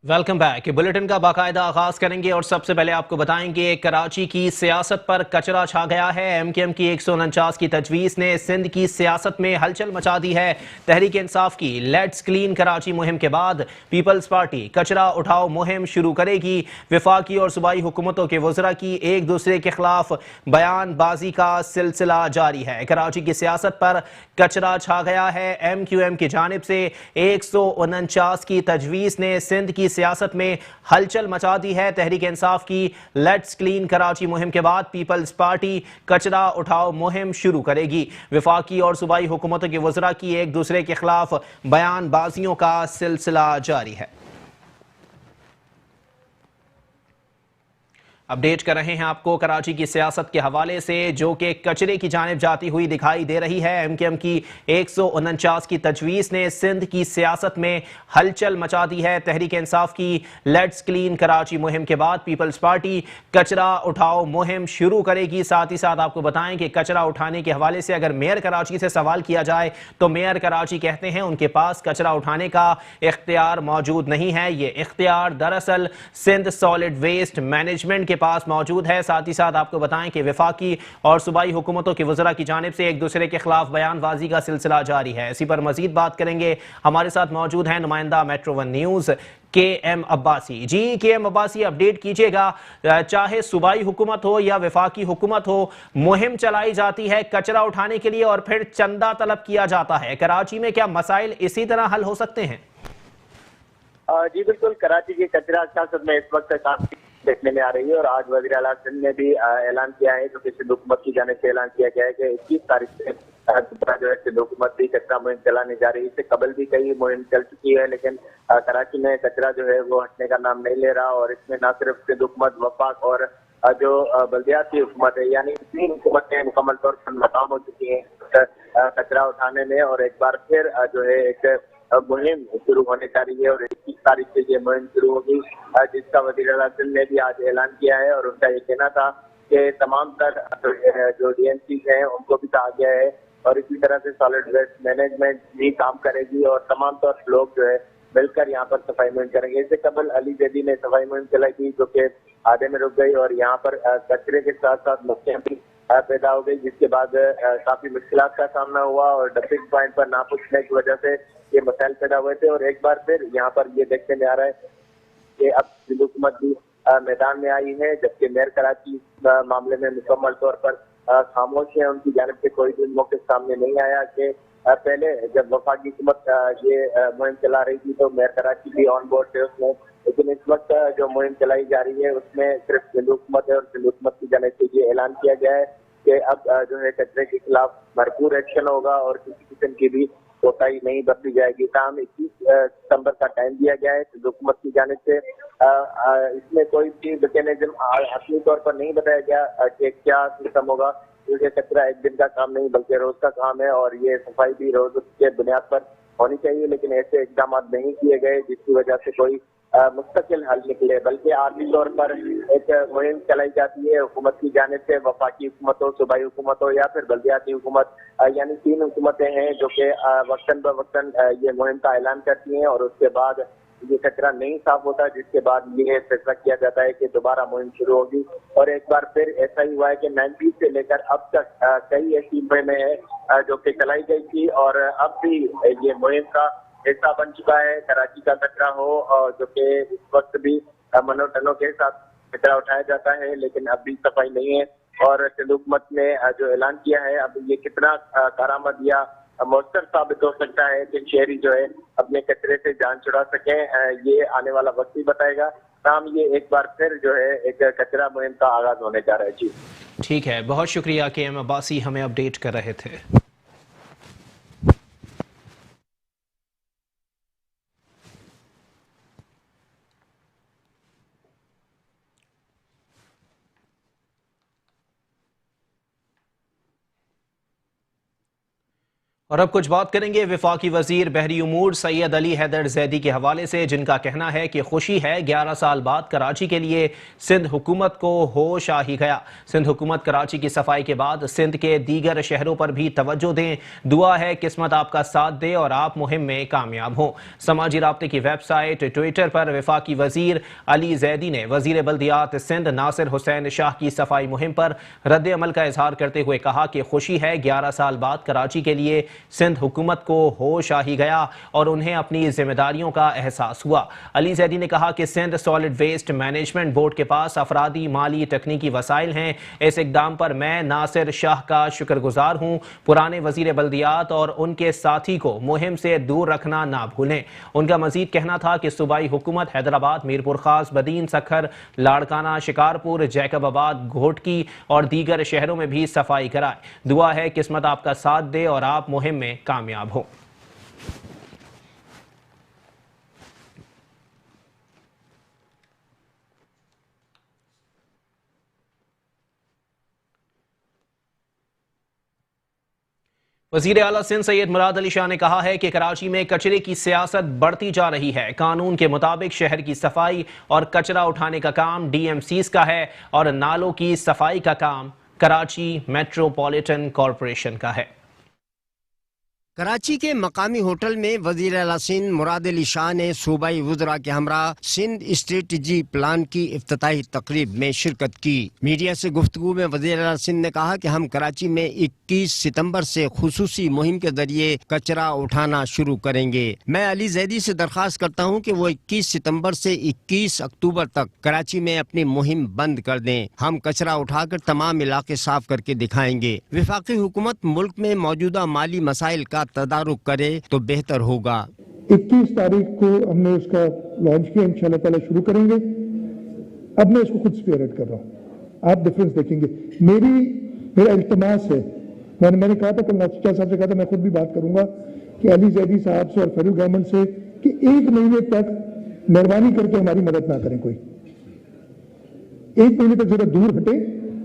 Welcome back. Bulletin का बाकायदा आगाज करेंगे और सबसे पहले आपको बताएंगे कराची की सियासत पर कचरा छा गया है। एमकेएम की 149 की तजवीज़ ने सिंध की सियासत में हलचल मचा दी है। तहरीक इंसाफ की लेट्स क्लीन कराची मुहिम के बाद पीपल्स पार्टी कचरा उठाओ मुहिम शुरू करेगी। वफाकी और सूबाई हुकूमतों के वज़रा की एक दूसरे के खिलाफ बयानबाजी का सिलसिला जारी है। कराची की सियासत पर कचरा छा गया है। एमक्यूएम की जानिब से 149 की तजवीज़ ने सिंध की सियासत में हलचल मचा दी है। तहरीक इंसाफ की लेट्स क्लीन कराची मुहिम के बाद पीपल्स पार्टी कचरा उठाओ मुहिम शुरू करेगी। वफाकी और सूबाई हुकूमतों के वज़रा की एक दूसरे के खिलाफ बयानबाजियों का सिलसिला जारी है। अपडेट कर रहे हैं आपको कराची की सियासत के हवाले से, जो कि कचरे की जानिब जाती हुई दिखाई दे रही है। एमकेएम की 149 की तजवीज़ ने सिंध की सियासत में हलचल मचा दी है। तहरीक इंसाफ की लेट्स क्लीन कराची मुहिम के बाद पीपल्स पार्टी कचरा उठाओ मुहिम शुरू करेगी। साथ ही साथ आपको बताएं कि कचरा उठाने के हवाले से अगर मेयर कराची से सवाल किया जाए तो मेयर कराची कहते हैं उनके पास कचरा उठाने का इख्तियार मौजूद नहीं है। ये इख्तियार दरअसल सिंध सॉलिड वेस्ट मैनेजमेंट के पास मौजूद है। साथ ही साथ आपको बताएं कि वफाकी और सूबाई हुकूमतों के वज़रा की जानिब से एक दूसरे के खिलाफ बयानबाजी का सिलसिला जारी है। इसी पर मजीद बात करेंगे। हमारे साथ मौजूद हैं नुमाइंदा मेट्रो वन न्यूज़ के एम अब्बासी। जी के एम अब्बासी, अपडेट कीजिएगा। चाहे सूबाई हुकूमत हो या वफाकी हुकूमत हो, मुहिम चलाई जाती है कचरा उठाने के लिए और फिर चंदा तलब किया जाता है। कराची में क्या मसाइल इसी तरह हल हो सकते हैं? जी बिल्कुल, कराची की कचरा सियासत में इस वक्त काफी देखने में आ रही है और आज वज़ीर आला सिंध ने भी ऐलान किया है, जो कि सिंध हुकूमत की जानिब से ऐलान किया गया है कि 21 तारीख से दोबारा जो है सिंध हुकूमत भी कचरा मुहिम चलाने जा रही है। इससे कबल भी कई मुहिम चल चुकी है, लेकिन कराची में कचरा जो है वो हटने का नाम नहीं ले रहा। और इसमें न सिर्फ सिंध हुकूमत, वफाक और जो बल्दियाती हुकूमत है, यानी तीन हुकूमतें मुकम्मल तौर पर नाकाम हो चुकी हैं कचरा उठाने में। और एक बार फिर जो है एक मुहिम शुरू होने जा रही है और 21 तारीख से ये मुहिम शुरू होगी, जिसका वज़ीर आला सिंध ने भी आज ऐलान किया है। और उनका ये कहना था कि तमाम तर जो डीएनसी हैं उनको भी कहा गया है और इसी तरह से सॉलिड वेस्ट मैनेजमेंट भी काम करेगी और तमाम तर लोग जो है मिलकर यहाँ पर सफाई मुहिम करेंगे। इससे कबल अली जैदी ने सफाई मुहिम चलाई थी, जो कि आधे में रुक गई और यहाँ पर कचरे के साथ साथ मक्खियां भी पैदा हो गई, जिसके बाद काफी मुश्किलात का सामना हुआ और डंपिंग पॉइंट पर ना पूछने की वजह से ये मसाइल पैदा हुए थे। और एक बार फिर यहाँ पर ये देखने में आ रहा है कि अब सिंध हुकूमत भी मैदान में आई है, जबकि मेयर कराची इस मामले में मुकम्मल तौर पर खामोश है। उनकी जानिब से कोई भी मौके सामने नहीं आया कि पहले जब वफाकी हुकूमत ये मुहिम चला रही थी तो मेयर कराची भी ऑन बोर्ड थे उसमें, लेकिन इस वक्त जो मुहिम चलाई जा रही है उसमें सिर्फ सिंध हुकूमत है और सिंध हुकूमत की जानिब से ये ऐलान किया गया है कि अब जो है कचरे के खिलाफ भरपूर एक्शन होगा और किसी किस्म की भी कोताही नहीं बरती जाएगी। काम 21 सितंबर का टाइम दिया गया है सिंध हुकूमत की जानिब से। इसमें कोई भी मैकेनिज्म असली तौर पर नहीं बताया गया कि क्या सिस्टम होगा, क्योंकि कचरा एक दिन का काम नहीं बल्कि रोज का काम है और ये सफाई भी रोज के बुनियाद पर होनी चाहिए। लेकिन ऐसे इकदाम नहीं किए गए जिसकी वजह से कोई मुस्तकिल हल निकले, बल्कि आर्मी तौर पर एक मुहिम चलाई जाती है हुकूमत की जानिब से। वफाकी हुकूमत हो, सूबाई हुकूमत हो या फिर बल्दियाती हुकूमत, यानी तीन हुकूमतें हैं जो कि वक्तन ब वक्तन ये मुहिम का ऐलान करती हैं और उसके बाद ये कचरा नहीं साफ होता, जिसके बाद ये फैसला किया जाता है कि दोबारा मुहिम शुरू होगी। और एक बार फिर ऐसा ही हुआ है कि 90 से लेकर अब तक कई ऐसी मुहिमें हैं जो कि चलाई गई थी और अब भी ये मुहिम का हिस्सा बन चुका है। कराची का कचरा हो और जो कि इस वक्त भी मनोटनों के साथ कचरा उठाया जाता है, लेकिन अब भी सफाई नहीं है। और सिंध हुकूमत ने जो ऐलान किया है, अब ये कितना कारामद या मौसर साबित हो सकता है कि शहरी जो है अपने कचरे से जान छुड़ा सके, ये आने वाला वक्त ही बताएगा। काम ये एक बार फिर जो है एक कचरा मुहिम का आगाज होने जा रहा है। जी ठीक है, बहुत शुक्रिया के एम अब्बासी, हमें अपडेट कर रहे थे। اور اب کچھ بات کریں گے وفاقی وزیر بحری امور سید علی حیدر زیدی کے حوالے سے، جن کا کہنا ہے کہ خوشی ہے 11 سال بعد کراچی کے لیے سندھ حکومت کو ہوش آ ہی گیا۔ سندھ حکومت کراچی کی صفائی کے بعد سندھ کے دیگر شہروں پر بھی توجہ دیں۔ دعا ہے قسمت آپ کا ساتھ دے اور آپ مہم میں کامیاب ہوں۔ سماجی رابطے کی ویب سائٹ ٹویٹر پر وفاقی وزیر علی زیدی نے وزیر بلدیات سندھ ناصر حسین شاہ کی صفائی مہم پر رد عمل کا اظہار کرتے ہوئے کہا کہ خوشی ہے 11 سال بعد کراچی کے لیے سندھ حکومت کو ہوش آ ہی گیا اور انہیں اپنی ذمہ داریوں کا احساس ہوا۔ علی زیدی نے کہا کہ Sindh solid waste management board کے پاس افرادی، مالی، تکنیکی وسائل ہیں۔ اس اقدام پر میں ناصر شاہ کا شکر گزار ہوں۔ پرانے وزیر بلدیات اور ان کے ساتھی کو مہم سے دور رکھنا نہ بھولیں۔ ان کا مزید کہنا تھا کہ صوبائی حکومت حیدرآباد، میرپور خاص، بدین، سکھر، لاڑکانہ، شکارپور، جیکب آباد، گھوٹکی اور دیگر شہروں میں بھی صفائی کرائے۔ دعا ہے قسمت آپ کا ساتھ دے اور آپ مہم میں کامیاب ہوں۔ وزیر اعلیٰ سندھ سید مراد علی شاہ نے کہا ہے کہ کراچی میں کچرے کی سیاست بڑھتی جا رہی ہے۔ قانون کے مطابق شہر کی صفائی اور کچرا اٹھانے کا کام ڈی ایم سیز کا ہے اور نالوں کی صفائی کا کام کراچی میٹروپولیٹن کارپوریشن کا ہے۔ کراچی کے مقامی ہوٹل میں وزیر اعلیٰ سندھ مراد علی شاہ نے صوبائی وزراء کے ہمراہ سندھ اسٹریٹجی پلان کی افتتاحی تقریب میں شرکت کی۔ میڈیا سے گفتگو میں وزیر اعلیٰ سندھ نے کہا کہ ہم کراچی میں 21 ستمبر سے خصوصی مہم کے ذریعے کچرا اٹھانا شروع کریں گے۔ میں علی زیدی سے درخواست کرتا ہوں کہ وہ 21 ستمبر سے 21 اکتوبر تک کراچی میں اپنی مہم بند کر دیں۔ ہم کچرا اٹھا کر تمام علاقے صاف کر کے دکھائیں گے۔ وفاقی حکومت ملک میں موجودہ مالی مسائل کا تدارک کرے تو بہتر ہوگا۔ 21 تاریخ کو ہم نے اس کا لانچ کیا، انشاءاللہ تعالی شروع کریں گے۔ اب میں اس کو خود اسپیئرہیڈ کر رہا ہوں، آپ ڈفرنس دیکھیں گے۔ میرا التماس ہے، میں نے کہا تھا کل ناصر شاہ صاحب سے کہا تھا، میں خود بھی بات کروں گا کہ علی زیدی صاحب سے اور فیڈرل گورنمنٹ سے کہ 1 مہینے تک مہربانی کر کے ہماری مدد نہ کریں، کوئی 1 مہینے تک ذرا دور ہٹے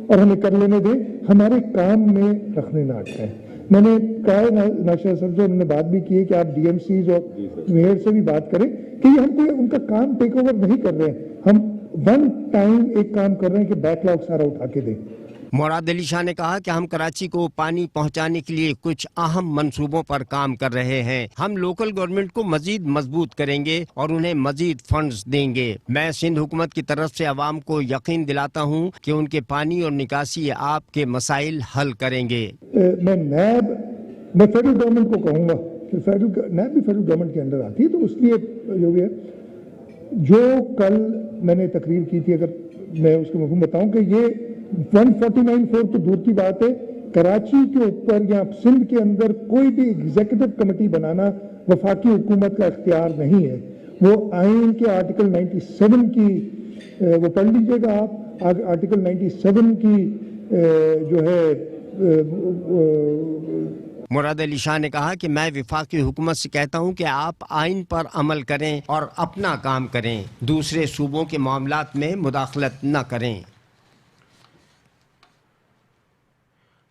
اور ہمیں کر لینے دیں، ہمارے کام میں رکھنے نہ اٹھائیں۔ میں نے کہا ناشر صاحب سے انہوں نے بات بھی کی ہے کہ آپ ڈی ایم سیز اور میئر سے بھی بات کریں کہ یہ ہم کوئی ان کا کام ٹیک اوور نہیں کر رہے ہیں، ہم ون ٹائم ایک کام کر رہے ہیں کہ بیک لاگ سارا اٹھا کے دیں۔ مراد علی شاہ نے کہا کہ ہم کراچی کو پانی پہنچانے کے لیے کچھ اہم منصوبوں پر کام کر رہے ہیں۔ ہم لوکل گورنمنٹ کو مزید مضبوط کریں گے اور انہیں مزید فنڈز دیں گے۔ میں سندھ حکومت کی طرف سے عوام کو یقین دلاتا ہوں کہ ان کے پانی اور نکاسی آپ کے مسائل حل کریں گے۔ میں فیڈرل گورنمنٹ کو کہوں گا کہ نیب بھی فیڈرل گورنمنٹ کے انڈر آتی ہے، تو اس لیے جو بھی ہے، جو کل میں نے تقریر کی تھی، اگر میں اس کے مفہوم بتاؤں کہ یہ 149(4) تو دور کی بات ہے، کراچی کے اوپر یا سندھ کے اندر کوئی بھی ایگزیکٹو کمیٹی بنانا وفاقی حکومت کا اختیار نہیں ہے۔ وہ آئین کے آرٹیکل 97 کی وہ پڑھ لیجئے گا آپ، آرٹیکل 97 کی جو ہے۔ مراد علی شاہ نے کہا کہ میں وفاقی حکومت سے کہتا ہوں کہ آپ آئین پر عمل کریں اور اپنا کام کریں، دوسرے صوبوں کے معاملات میں مداخلت نہ کریں۔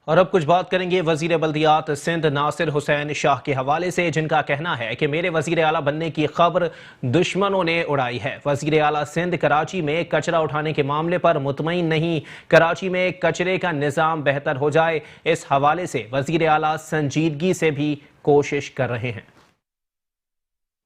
اور اب کچھ بات کریں گے وزیر بلدیات سندھ ناصر حسین شاہ کے حوالے سے، جن کا کہنا ہے کہ میرے وزیر اعلیٰ بننے کی خبر دشمنوں نے اڑائی ہے۔ وزیر اعلیٰ سندھ کراچی میں کچرا اٹھانے کے معاملے پر مطمئن نہیں، کراچی میں کچرے کا نظام بہتر ہو جائے، اس حوالے سے وزیر اعلیٰ سنجیدگی سے بھی کوشش کر رہے ہیں۔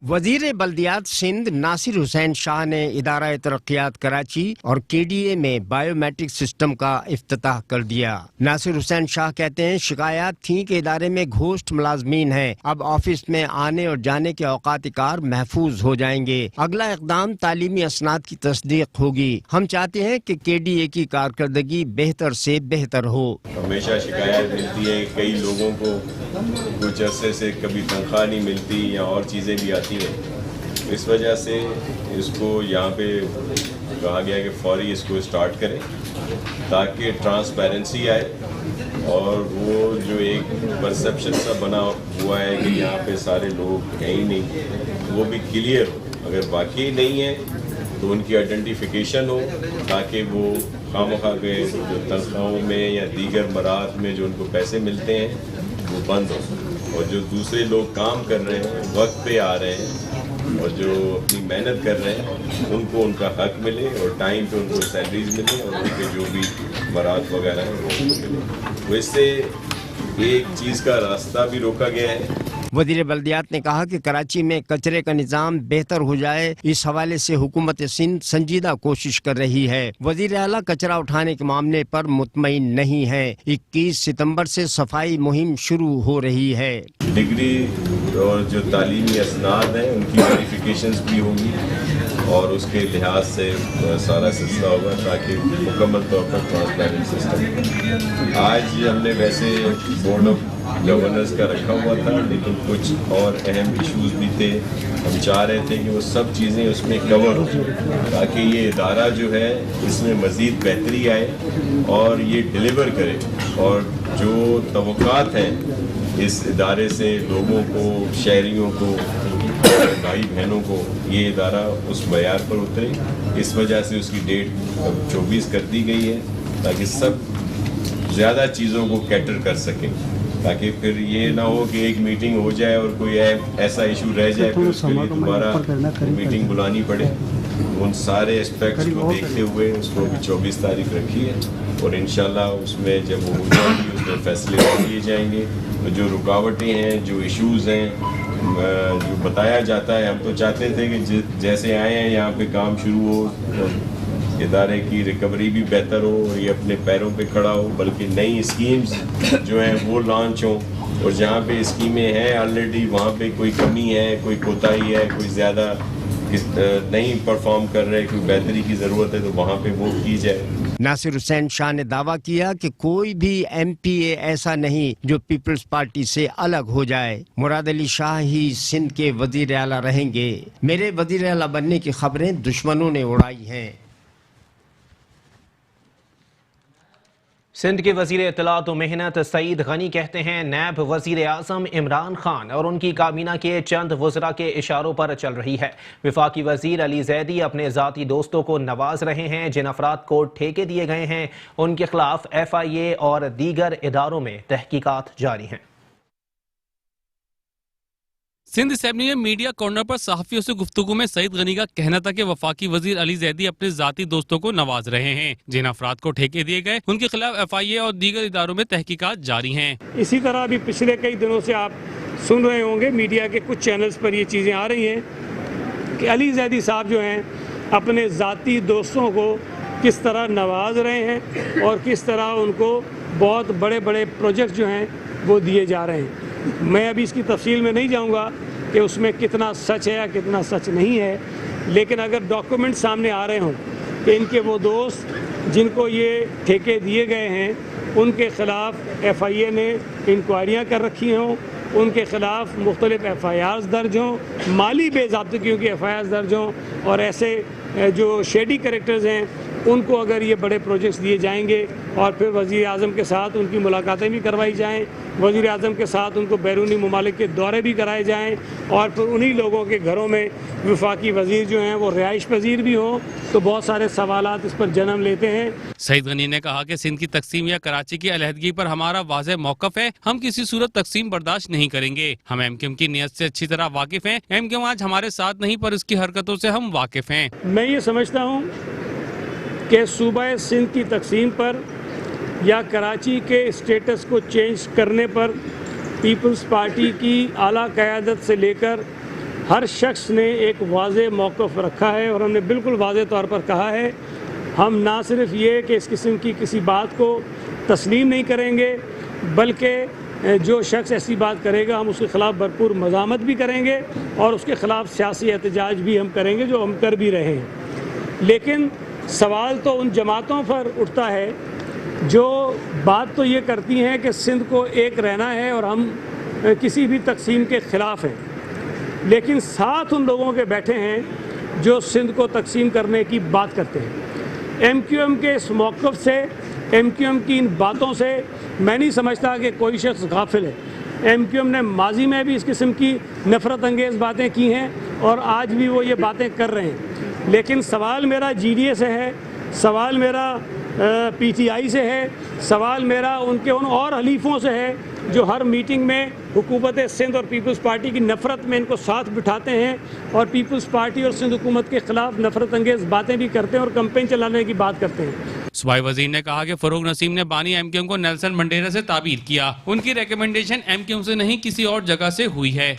وزیر بلدیات سندھ ناصر حسین شاہ نے ادارہ ترقیات کراچی اور کے ڈی اے میں بائیو میٹرک سسٹم کا افتتاح کر دیا۔ ناصر حسین شاہ کہتے ہیں شکایات تھیں کہ ادارے میں گھوسٹ ملازمین ہیں، اب آفس میں آنے اور جانے کے اوقات کار محفوظ ہو جائیں گے۔ اگلا اقدام تعلیمی اسناد کی تصدیق ہوگی۔ ہم چاہتے ہیں کہ کے ڈی اے کی کارکردگی بہتر سے بہتر ہو۔ ہمیشہ شکایت ملتی ہے، کئی لوگوں کو کچھ عرصے سے کبھی تنخواہ نہیں ملتی یا اور چیزیں بھی آتی ہیں، اس وجہ سے اس کو یہاں پہ کہا گیا کہ فوری اس کو اسٹارٹ کریں تاکہ ٹرانسپیرنسی آئے، اور وہ جو ایک پرسیپشن سا بنا ہوا ہے کہ یہاں پہ سارے لوگ ہیں ہی نہیں، وہ بھی کلیئر ہو۔ اگر واقعی نہیں ہے تو ان کی آئیڈینٹیفیکیشن ہو تاکہ وہ خواہ کے جو تنخواہوں میں یا دیگر مراد میں جو ان کو پیسے ملتے ہیں وہ بند ہو۔ और जो दूसरे लोग काम कर रहे हैं, वक्त पे आ रहे हैं और जो अपनी मेहनत कर रहे हैं, उनको उनका हक मिले और टाइम पे उनको सैलरीज मिले और उनके जो भी मराद वगैरह हैं वो उनको मिले। वैसे एक चीज़ का रास्ता भी रोका गया है। वज़ीर बल्दियात ने कहा कि कराची में कचरे का निज़ाम बेहतर हो जाए, इस हवाले से हुकूमत सिंध संजीदा कोशिश कर रही है। वज़ीर आला कचरा उठाने के मामले पर मुतमईन नहीं है। 21 सितंबर से सफाई मुहिम शुरू हो रही है। डिग्री और जो तालीमी असनाद हैं उनकी वेरिफिकेशंस भी होंगी और उसके लिहाज से सारा सिलसिला होगा ताकि मुकम्मल तौर पर ट्रांसपेरेंट सिस्टम। आज हमने वैसे बोर्ड ऑफ गवर्नर्स का रखा हुआ था, लेकिन कुछ और अहम इश्यूज भी थे। हम चाह रहे थे कि वो सब चीज़ें उसमें कवर हो ताकि ये इदारा जो है इसमें मज़ीद बेहतरी आए और ये डिलीवर करे और जो तवक्कात हैं इस इदारे से लोगों को, शहरियों को, भाई बहनों को, ये इदारा उस मयार पर उतरे। इस वजह से उसकी डेट 24 कर दी गई है ताकि सब ज़्यादा चीज़ों को कैटर कर सकें, ताकि फिर ये ना हो कि एक मीटिंग हो जाए और कोई ऐसा इशू रह जाए फिर उसके लिए दोबारा मीटिंग बुलानी पड़े। उन सारे एस्पेक्ट्स को देखते हुए उसको भी 24 तारीख रखी है और इंशाल्लाह उसमें जब वो हो जाएगी उसमें फैसले लिए जाएंगे। तो जो रुकावटें हैं, जो इश्यूज़ हैं, जो बताया जाता है, हम तो चाहते थे कि जैसे आए हैं यहाँ पे काम शुरू हो, इदारे की रिकवरी भी बेहतर हो और ये अपने पैरों पे खड़ा हो, बल्कि नई स्कीम्स जो हैं वो लॉन्च हों और जहाँ पे स्कीमें हैं ऑलरेडी वहाँ पे कोई कमी है, कोई कोताही है, कोई ज़्यादा नहीं परफॉर्म कर रहे, कोई बेहतरी की ज़रूरत है तो वहाँ पे वो की जाए। नासिर हुसैन शाह ने दावा किया कि कोई भी MPA ऐसा नहीं जो पीपल्स पार्टी से अलग हो जाए। मुराद अली शाह ही सिंध के वजीर आला रहेंगे। मेरे वजीर आला बनने की खबरें दुश्मनों ने उड़ाई हैं। सिंध के वजीर इत्तलात व मेहनत सईद गनी कहते हैं नैब वजीर आज़म इमरान खान और उनकी काबीना के चंद वज़रा के इशारों पर चल रही है। वफाकी वजीर अली जैदी अपने ज़ाती दोस्तों को नवाज रहे हैं। जिन अफराद को ठेके दिए गए हैं उनके खिलाफ FIA और दीगर इदारों में तहकीकात जारी हैं। सिंध असेंबली में मीडिया कॉर्नर पर सहाफियों से गुफ्तगू में सईद गनी का कहना था कि वफाकी वजीर अली जैदी अपने जाती दोस्तों को नवाज रहे हैं। जिन अफराद को ठेके दिए गए उनके खिलाफ FIA और दीगर इदारों में तहकीकात जारी हैं। इसी तरह अभी पिछले कई दिनों से आप सुन रहे होंगे मीडिया के कुछ चैनल्स पर ये चीज़ें आ रही हैं कि अली जैदी साहब जो हैं अपने ज़ाती दोस्तों को किस तरह नवाज रहे हैं और किस तरह उनको बहुत बड़े बड़े प्रोजेक्ट जो हैं वो दिए जा रहे हैं। मैं अभी इसकी तफसील में नहीं जाऊंगा कि उसमें कितना सच है या कितना सच नहीं है, लेकिन अगर डॉक्यूमेंट सामने आ रहे हों कि इनके वो दोस्त जिनको ये ठेके दिए गए हैं उनके ख़िलाफ़ FIA ने इंक्वायरियाँ कर रखी हों, उनके ख़िलाफ़ मुख्तलिफ़ FIRs दर्ज हों, माली बेज़ाब्तगियों की FIRs दर्ज हों और ऐसे जो शेडी कैरेक्टर्स हैं उनको अगर ये बड़े प्रोजेक्ट्स दिए जाएंगे और फिर वज़ीर आज़म के साथ उनकी मुलाकातें भी करवाई जाएं, वज़ीर आज़म के साथ उनको बैरूनी ममालिक के दौरे भी कराए जाएं और फिर उन्हीं लोगों के घरों में वफाकी वज़ीर जो हैं वो रिहाइश पजीर भी हों, तो बहुत सारे सवालात इस पर जन्म लेते हैं। सईद गनी ने कहा कि सिंध की तकसीम या कराची की अलहदगी पर हमारा वाज़ेह मौक़िफ़ है। हम किसी सूरत तकसीम बर्दाश्त नहीं करेंगे। हम MQM की नीयत से अच्छी तरह वाकिफ़ हैं। MQM आज हमारे साथ नहीं पर उसकी हरकतों से हम वाकिफ़ हैं। मैं ये समझता हूँ कि सूबा सिंध की तकसीम पर या कराची के स्टेटस को चेंज करने पर पीपल्स पार्टी की आला क़यादत से लेकर हर शख्स ने एक वाज़ेह मौक़िफ़ रखा है और हमने बिल्कुल वाज़ेह तौर पर कहा है हम ना सिर्फ ये कि इस किस्म की किसी बात को तस्लीम नहीं करेंगे, बल्कि जो शख्स ऐसी बात करेगा हम उसके ख़िलाफ़ भरपूर मज़ामत भी करेंगे और उसके ख़िलाफ़ सियासी एहतजाज भी हम करेंगे, जो हम कर भी रहे हैं। लेकिन सवाल तो उन जमातों पर उठता है जो बात तो ये करती हैं कि सिंध को एक रहना है और हम किसी भी तकसीम के ख़िलाफ़ हैं, लेकिन साथ उन लोगों के बैठे हैं जो सिंध को तकसीम करने की बात करते हैं। MQM के इस मौक़िफ़ से, MQM की इन बातों से मैं नहीं समझता कि कोई शख्स गाफिल है। MQM ने माजी में भी इस किस्म की नफ़रत अंगेज़ बातें की हैं और आज भी वो ये बातें कर रहे हैं। लेकिन सवाल मेरा GDA से है, सवाल मेरा PTI سے ہے، سوال میرا ان کے ان اور حلیفوں سے ہے جو ہر میٹنگ میں حکومت سندھ اور پیپلز پارٹی کی نفرت میں ان کو ساتھ بٹھاتے ہیں اور پیپلز پارٹی اور سندھ حکومت کے خلاف نفرت انگیز باتیں بھی کرتے ہیں اور کمپین چلانے کی بات کرتے ہیں۔ صوبائی وزیر نے کہا کہ فروغ نسیم نے بانی MKM کو نیلسن منڈیلا سے تعبیر کیا، ان کی ریکمنڈیشن MKM سے نہیں کسی اور جگہ سے ہوئی ہے۔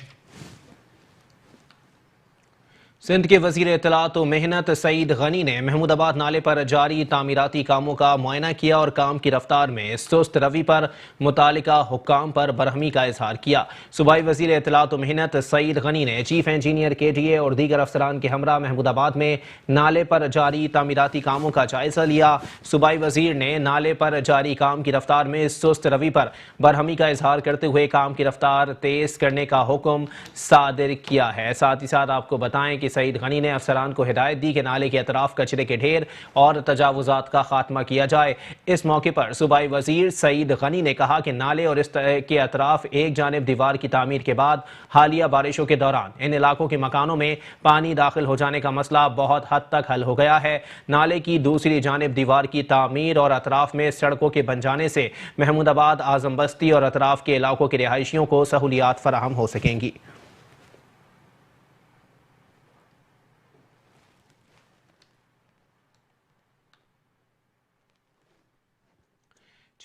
سندھ کے وزیر اطلاعات و محنت سعید غنی نے محمود آباد نالے پر جاری تعمیراتی کاموں کا معائنہ کیا اور کام کی رفتار میں سست روی پر متعلقہ حکام پر برہمی کا اظہار کیا۔ صوبائی وزیر اطلاعات و محنت سعید غنی نے چیف انجینئر KTA اور دیگر افسران کے ہمراہ محمود آباد میں نالے پر جاری تعمیراتی کاموں کا جائزہ لیا۔ صوبائی وزیر نے نالے پر جاری کام کی رفتار میں سست روی پر برہمی کا اظہار کرتے ہوئے کام کی رفتار تیز کرنے کا حکم صادر کیا ہے۔ ساتھ ہی ساتھ آپ کو بتائیں کہ سعید غنی نے افسران کو ہدایت دی کہ نالے کے اطراف کچرے کے ڈھیر اور تجاوزات کا خاتمہ کیا جائے۔ اس موقع پر صوبائی وزیر سعید غنی نے کہا کہ نالے اور اس کے اطراف ایک جانب دیوار کی تعمیر کے بعد حالیہ بارشوں کے دوران ان علاقوں کے مکانوں میں پانی داخل ہو جانے کا مسئلہ بہت حد تک حل ہو گیا ہے۔ نالے کی دوسری جانب دیوار کی تعمیر اور اطراف میں سڑکوں کے بن جانے سے محمود آباد، اعظم بستی اور اطراف کے علاقوں کے رہائشیوں کو سہولیات فراہم ہو سکیں گی۔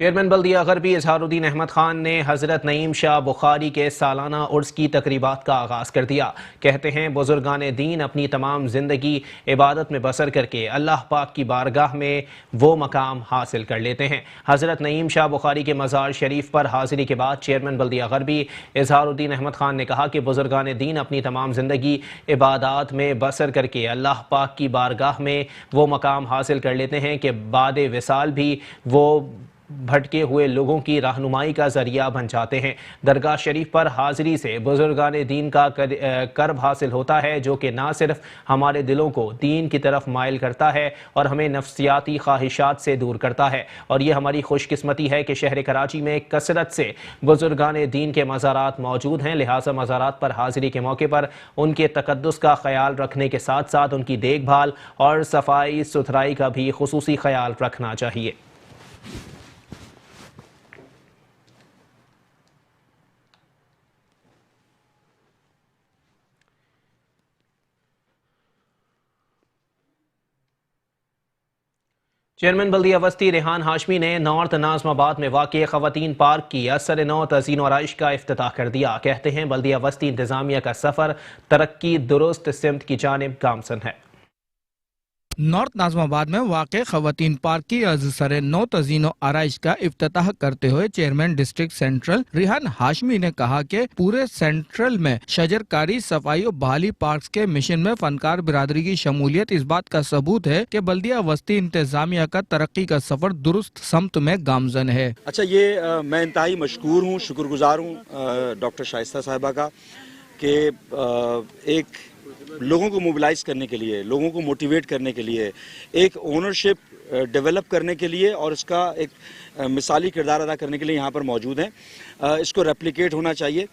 چیئرمین بلدیہ غربی اظہار الدین احمد خان نے حضرت نعیم شاہ بخاری کے سالانہ عرس کی تقریبات کا آغاز کر دیا۔ کہتے ہیں بزرگان دین اپنی تمام زندگی عبادت میں بسر کر کے اللہ پاک کی بارگاہ میں وہ مقام حاصل کر لیتے ہیں۔ حضرت نعیم شاہ بخاری کے مزار شریف پر حاضری کے بعد چیئرمین بلدیہ غربی اظہار الدین احمد خان نے کہا کہ بزرگان دین اپنی تمام زندگی عبادات میں بسر کر کے اللہ پاک کی بارگاہ میں وہ مقام حاصل کر لیتے ہیں کہ بعد وصال بھی وہ بھٹکے ہوئے لوگوں کی رہنمائی کا ذریعہ بن جاتے ہیں۔ درگاہ شریف پر حاضری سے بزرگان دین کا قرب حاصل ہوتا ہے جو کہ نہ صرف ہمارے دلوں کو دین کی طرف مائل کرتا ہے اور ہمیں نفسیاتی خواہشات سے دور کرتا ہے، اور یہ ہماری خوش قسمتی ہے کہ شہر کراچی میں کثرت سے بزرگان دین کے مزارات موجود ہیں، لہٰذا مزارات پر حاضری کے موقع پر ان کے تقدس کا خیال رکھنے کے ساتھ ساتھ ان کی دیکھ بھال اور صفائی ستھرائی کا بھی خصوصی خیال رکھنا چاہیے۔ چیئرمین بلدیہ وسطی ریحان ہاشمی نے نارتھ ناظم آباد میں واقع خواتین پارک کی اثر نو تزئین و آرائش کا افتتاح کر دیا۔ کہتے ہیں بلدیہ وسطی انتظامیہ کا سفر ترقی درست سمت کی جانب گامزن ہے۔ نارتھ ناظم آباد میں واقع خواتین پارک کی از سر نو تزئین و آرائش کا افتتاح کرتے ہوئے chairman district central Rehan Hashmi نے کہا کہ پورے سینٹرل میں شجرکاری، صفائی و بحالی پارکس کے مشن میں فنکار برادری کی شمولیت اس بات کا ثبوت ہے کہ بلدیہ وسطی انتظامیہ کا ترقی کا سفر درست سمت میں گامزن ہے۔ اچھا، یہ میں انتہائی مشکور ہوں، شکر گزار ہوں ڈاکٹر شائستہ صاحبہ کا کہ ایک لوگوں کو موبلائز کرنے کے لیے، لوگوں کو موٹیویٹ کرنے کے لیے، ایک اونرشپ ڈیولپ کرنے کے لیے اور اس کا ایک مثالی کردار ادا کرنے کے لیے یہاں پر موجود ہیں۔ اس کو ریپلیکیٹ ہونا چاہیے،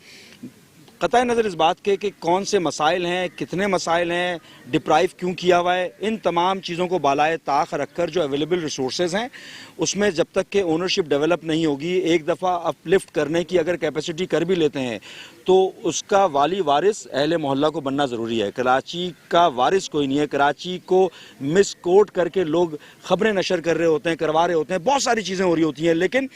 قطع نظر اس بات کے کہ کون سے مسائل ہیں، کتنے مسائل ہیں، ڈپرائیو کیوں کیا ہوا ہے، ان تمام چیزوں کو بالائے طاق رکھ کر جو اویلیبل ریسورسز ہیں اس میں جب تک کہ اونرشپ ڈیولپ نہیں ہوگی، ایک دفعہ اپ لفٹ کرنے کی اگر کیپیسٹی کر بھی لیتے ہیں تو اس کا والی وارث اہل محلہ کو بننا ضروری ہے۔ کراچی کا وارث کوئی نہیں ہے، کراچی کو مس کوٹ کر کے لوگ خبریں نشر کر رہے ہوتے ہیں، کروا رہے ہوتے ہیں، بہت ساری چیزیں ہو رہی ہوتی ہیں، لیکن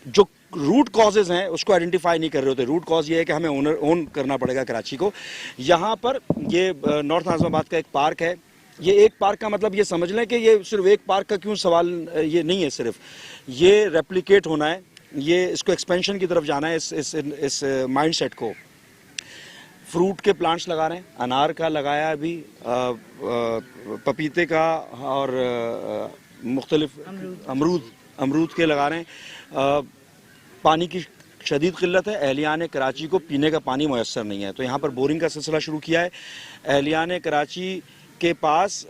جو روٹ کازز ہیں اس کو آئیڈینٹیفائی نہیں کر رہے ہوتے۔ روٹ کاز یہ ہے کہ ہمیں اون کرنا پڑے گا کراچی کو۔ یہاں پر یہ نارتھ ناظم آباد کا ایک پارک ہے، یہ ایک پارک کا مطلب یہ سمجھ لیں کہ یہ صرف ایک پارک کا کیوں سوال یہ نہیں ہے، صرف یہ ریپلیکیٹ ہونا ہے، یہ اس کو ایکسپینشن کی طرف جانا ہے، اس مائنڈ سیٹ کو۔ فروٹ کے پلانٹس لگا رہے ہیں، انار کا لگایا ابھی، پپیتے کا اور مختلف امرود کے لگا رہے ہیں۔ پانی کی شدید قلت ہے، اہلیان کراچی کو پینے کا پانی میسر نہیں ہے، تو یہاں پر بورنگ کا سلسلہ شروع کیا ہے۔ اہلیان کراچی کے پاس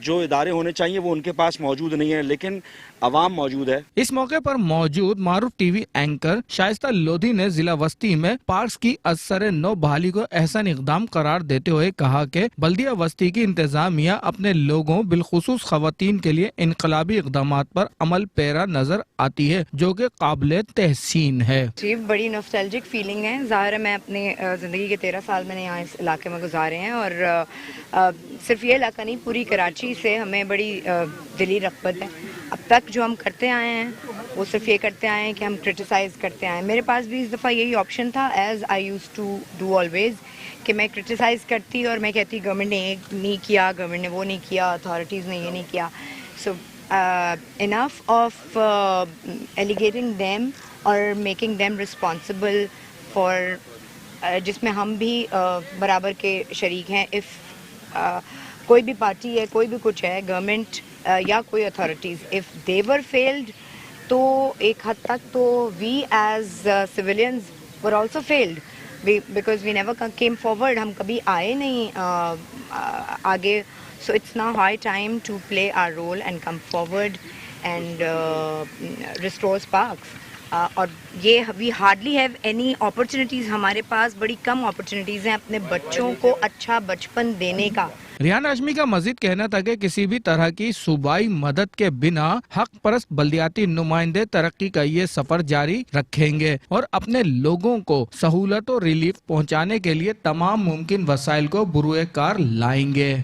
جو ادارے ہونے چاہیے وہ ان کے پاس موجود نہیں ہیں، لیکن عوام موجود ہے. اس موقع پر موجود معروف ٹی وی اینکر شائستہ لودھی نے ضلع وسطی میں پارکس کی ازسر نو بحالی کو احسن اقدام قرار دیتے ہوئے کہا کہ بلدیہ وسطی کی انتظامیہ اپنے لوگوں بالخصوص خواتین کے لیے انقلابی اقدامات پر عمل پیرا نظر آتی ہے جو کہ قابل تحسین ہے. جی بڑی نوسٹیلجک فیلنگ ہے. ظاہر ہے میں اپنے زندگی کے 13 سال میں نے یہاں اس علاقے میں گزارے ہیں اور صرف یہ علاقہ نہیں پوری کراچی سے ہمیں بڑی دلی رغبت ہے. اب تک جو ہم کرتے آئے ہیں وہ صرف یہ کرتے آئے ہیں کہ ہم کرٹیسائز کرتے آئے ہیں. میرے پاس بھی اس دفعہ یہی آپشن تھا as I use to do always کہ میں کرٹیسائز کرتی اور میں کہتی گورنمنٹ نے یہ نہیں کیا, گورنمنٹ نے وہ نہیں کیا, اتھارٹیز نے یہ نہیں کیا. سو انف آف ایلیگیٹنگ دیم اور میکنگ دیم رسپانسبل فار جس میں ہم بھی برابر کے شریک ہیں. اف کوئی بھی پارٹی ہے, کوئی بھی کچھ ہے, گورنمنٹ یا کوئی authorities, if they were failed تو ایک حد تک تو we as civilians were also failed because we never came forward. ہم کبھی آئے نہیں آگے. So it's now high time to play our role and come forward and restore parks. اور یہ we hardly have any opportunities. ہمارے پاس بڑی کم اپرچونیٹیز ہیں اپنے بچوں کو اچھا بچپن دینے کا. ریحان ہاشمی کا مزید کہنا تھا کہ کسی بھی طرح کی صوبائی مدد کے بنا حق پرست بلدیاتی نمائندے ترقی کا یہ سفر جاری رکھیں گے اور اپنے لوگوں کو سہولت و ریلیف پہنچانے کے لیے تمام ممکن وسائل کو بروئے کار لائیں گے.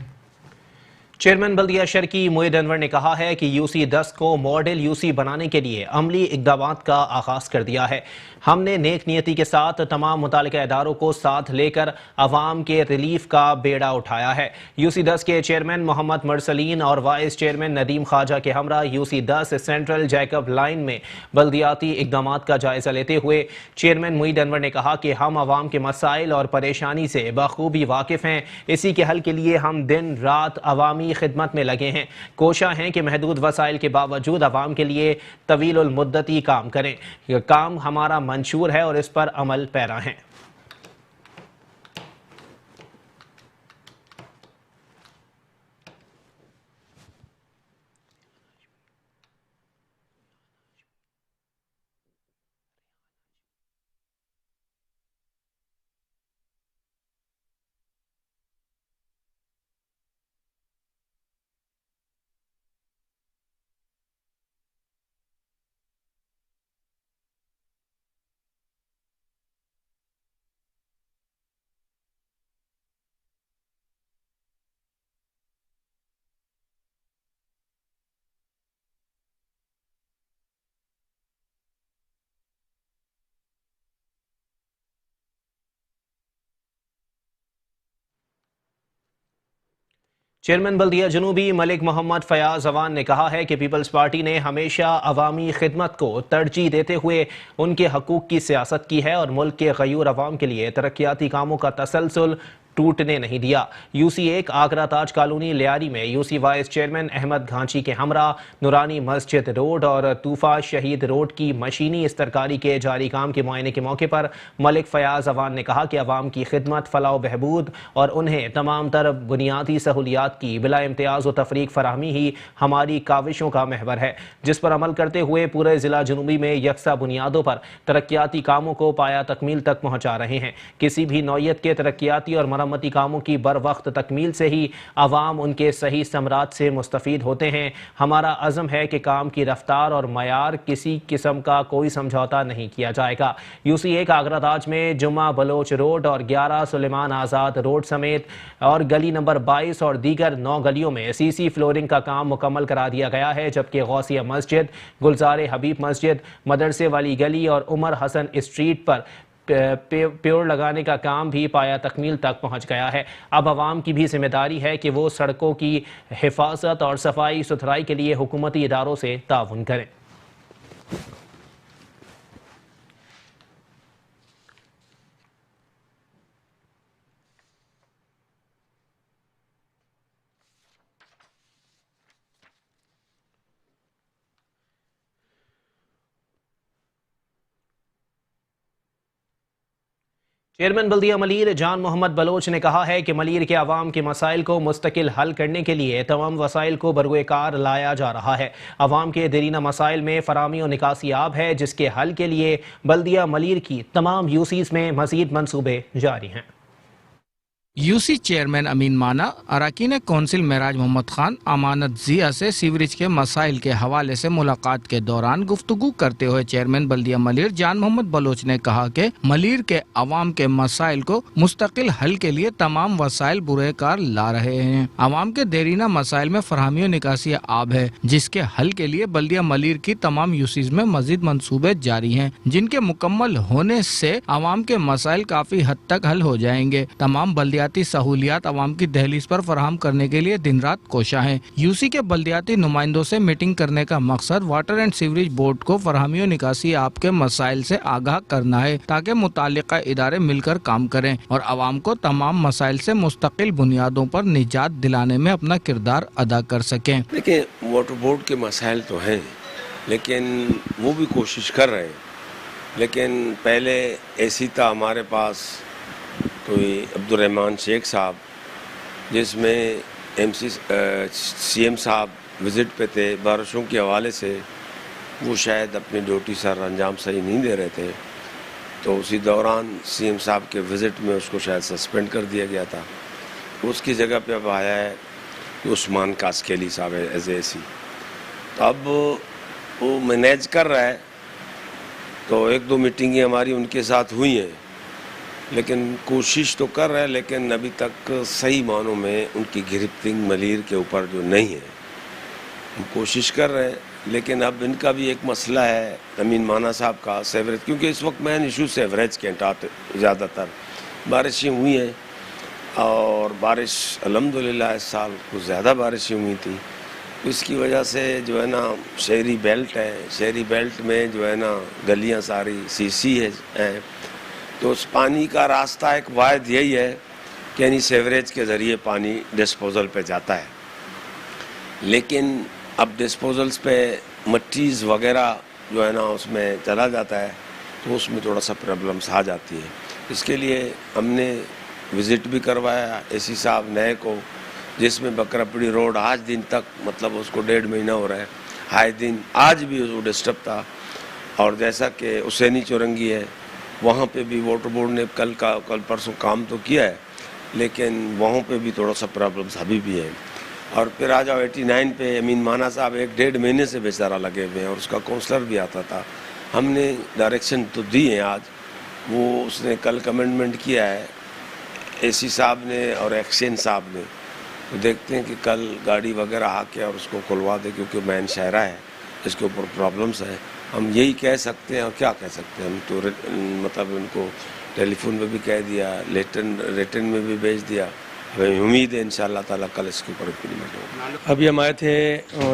چیئرمین بلدیہ شرکی محمد انور نے کہا ہے کہ UC10 کو ماڈل UC بنانے کے لیے عملی اقدامات کا آغاز کر دیا ہے. ہم نے نیک نیتی کے ساتھ تمام متعلقہ اداروں کو ساتھ لے کر عوام کے ریلیف کا بیڑا اٹھایا ہے. UC10 کے چیئرمین محمد مرسلین اور وائس چیئرمین ندیم خواجہ کے ہمراہ UC10 سینٹرل جیکب لائن میں بلدیاتی اقدامات کا جائزہ لیتے ہوئے چیئرمین محمد انور نے کہا کہ ہم عوام کے مسائل اور پریشانی سے بخوبی واقف ہیں. اسی کے حل کے لیے ہم دن رات عوامی خدمت میں لگے ہیں. کوشاں ہیں کہ محدود وسائل کے باوجود عوام کے لیے طویل المدتی کام کریں. یہ کام ہمارا منشور ہے اور اس پر عمل پیرا ہیں. چیئرمین بلدیہ جنوبی ملک محمد فیاض اوان نے کہا ہے کہ پیپلز پارٹی نے ہمیشہ عوامی خدمت کو ترجیح دیتے ہوئے ان کے حقوق کی سیاست کی ہے اور ملک کے غیور عوام کے لیے ترقیاتی کاموں کا تسلسل ٹوٹنے نہیں دیا. UC1 آگرہ تاج کالونی لیاری میں UC vice chairman Ahmad Ghanchi کے ہمراہ نورانی مسجد روڈ اور طوفہ شہید روڈ کی مشینی استرکاری کے جاری کام کے معائنے کے موقع پر ملک فیاض اوان نے کہا کہ عوام کی خدمت، فلاح و بہبود اور انہیں تمام تر بنیادی سہولیات کی بلا امتیاز و تفریق فراہمی ہی ہماری کاوشوں کا محور ہے، جس پر عمل کرتے ہوئے پورے ضلع جنوبی میں یکساں بنیادوں پر ترقیاتی کاموں کو پایہ تکمیل تک پہنچا رہے ہیں. کسی بھی نوعیت کے ترقیاتی اور مرمتی کاموں کی بر وقت تکمیل سے ہی عوام ان کے صحیح ثمرات سے مستفید ہوتے ہیں. ہمارا عزم ہے کہ کام کی رفتار اور معیار کسی قسم کا کوئی سمجھوتا نہیں کیا جائے گا. UC1 آگرہ تاج میں جمعہ بلوچ روڈ اور 11 سلیمان آزاد روڈ سمیت اور گلی نمبر 22 اور دیگر 9 گلیوں میں CC فلورنگ کا کام مکمل کرا دیا گیا ہے، جبکہ غوثیہ مسجد، گلزار حبیب مسجد، مدرسے والی گلی اور عمر حسن اسٹریٹ پر پیور لگانے کا کام بھی پایہ تکمیل تک پہنچ گیا ہے. اب عوام کی بھی ذمہ داری ہے کہ وہ سڑکوں کی حفاظت اور صفائی ستھرائی کے لیے حکومتی اداروں سے تعاون کریں. چیئرمین بلدیہ ملیر جان محمد بلوچ نے کہا ہے کہ ملیر کے عوام کے مسائل کو مستقل حل کرنے کے لیے تمام وسائل کو بروئے کار لایا جا رہا ہے۔ عوام کے دیرینہ مسائل میں فراہمی و نکاسی آب ہے، جس کے حل کے لیے بلدیہ ملیر کی تمام یوسیز میں مزید منصوبے جاری ہیں۔ یوسی چیئرمین امین مانا، اراکین کونسل معراج محمد خان امانت ضیاء سے سیوریج کے مسائل کے حوالے سے ملاقات کے دوران گفتگو کرتے ہوئے چیئرمین بلدیہ ملیر جان محمد بلوچ نے کہا کہ ملیر کے عوام کے مسائل کو مستقل حل کے لیے تمام وسائل بروئے کار لا رہے ہیں۔ عوام کے دیرینہ مسائل میں فراہمی و نکاسی آب ہے، جس کے حل کے لیے بلدیہ ملیر کی تمام یوسیز میں مزید منصوبے جاری ہیں، جن کے مکمل ہونے سے عوام کے مسائل کافی حد تک حل ہو جائیں گے۔ تمام بلدیاتی سہولیات عوام کی دہلیز پر فراہم کرنے کے لیے دن رات کوشاں ہیں۔ یوسی کے بلدیاتی نمائندوں سے میٹنگ کرنے کا مقصد واٹر اینڈ سیوریج بورڈ کو فراہمی و نکاسی آب کے مسائل سے آگاہ کرنا ہے، تاکہ متعلقہ ادارے مل کر کام کریں اور عوام کو تمام مسائل سے مستقل بنیادوں پر نجات دلانے میں اپنا کردار ادا کر سکیں۔ دیکھیں، واٹر بورڈ کے مسائل تو ہیں، لیکن وہ بھی کوشش کر رہے ہیں۔ لیکن پہلے ایسی تھا ہمارے پاس کوئی عبد الرحمن شیخ صاحب، جس میں سی ایم صاحب وزٹ پہ تھے، بارشوں کے حوالے سے وہ شاید اپنی ڈیوٹی سر انجام صحیح نہیں دے رہے تھے، تو اسی دوران سی ایم صاحب کے وزٹ میں اس کو شاید سسپینڈ کر دیا گیا تھا۔ اس کی جگہ پہ اب آیا ہے عثمان کاسکیلی صاحب ایز اے سی، تو اب وہ مینیج کر رہا ہے۔ تو ایک دو میٹنگیں ہماری ان کے ساتھ ہوئی ہیں، لیکن کوشش تو کر رہے ہیں، لیکن ابھی تک صحیح معنوں میں ان کی گرفٹنگ ملیر کے اوپر جو نہیں ہے۔ ہم کوشش کر رہے ہیں، لیکن اب ان کا بھی ایک مسئلہ ہے امین مانا صاحب کا سیوریج، کیونکہ اس وقت مین ایشو سیوریج کے زیادہ تر بارشیں ہوئی ہیں، اور بارش الحمدللہ اس سال کچھ زیادہ بارشیں ہوئی تھیں، اس کی وجہ سے جو ہے نا شہری بیلٹ ہے، شہری بیلٹ میں جو ہے نا گلیاں ساری سی ہیں، تو اس پانی کا راستہ ایک واحد یہی ہے کہ یعنی سیوریج کے ذریعے پانی ڈسپوزل پہ جاتا ہے۔ لیکن اب ڈسپوزلز پہ مٹیز وغیرہ جو ہے نا اس میں چلا جاتا ہے، تو اس میں تھوڑا سا پرابلمس آ جاتی ہے۔ اس کے لیے ہم نے وزٹ بھی کروایا اے سی صاحب نئے کو، جس میں بکرپڑی روڈ آج دن تک مطلب اس کو 1.5 مہینہ ہو رہا ہے، آج دن آج بھی وہ ڈسٹرب تھا۔ اور جیسا کہ حسینی چورنگی ہے، وہاں پہ بھی واٹر بورڈ نے کل پرسوں کام تو کیا ہے، لیکن وہاں پہ بھی تھوڑا سا پرابلمس ابھی بھی ہیں۔ اور پھر آ جاؤ 89 پہ امین مانا صاحب 1.5 مہینے سے بیچارہ لگے ہوئے ہیں، اور اس کا کونسلر بھی آتا تھا۔ ہم نے ڈائریکشن تو دی ہیں آج، وہ اس نے کل کمنٹمنٹ کیا ہے اے سی صاحب نے اور ایکسچینج صاحب نے، تو دیکھتے ہیں کہ کل گاڑی وغیرہ آ کے اور اس کو کھلوا دے، کیونکہ مین شہرہ ہے، اس کے اوپر پرابلمس ہیں۔ ہم یہی کہہ سکتے ہیں، اور کیا کہہ سکتے ہیں، ہم تو مطلب ان کو ٹیلی فون میں بھی کہہ دیا، ریٹن میں بھی بھیج دیا۔ ہمیں امید ہے انشاءاللہ تعالیٰ کل اس کے اوپر امپلیمنٹ ہوگا۔ ابھی ہم آئے تھے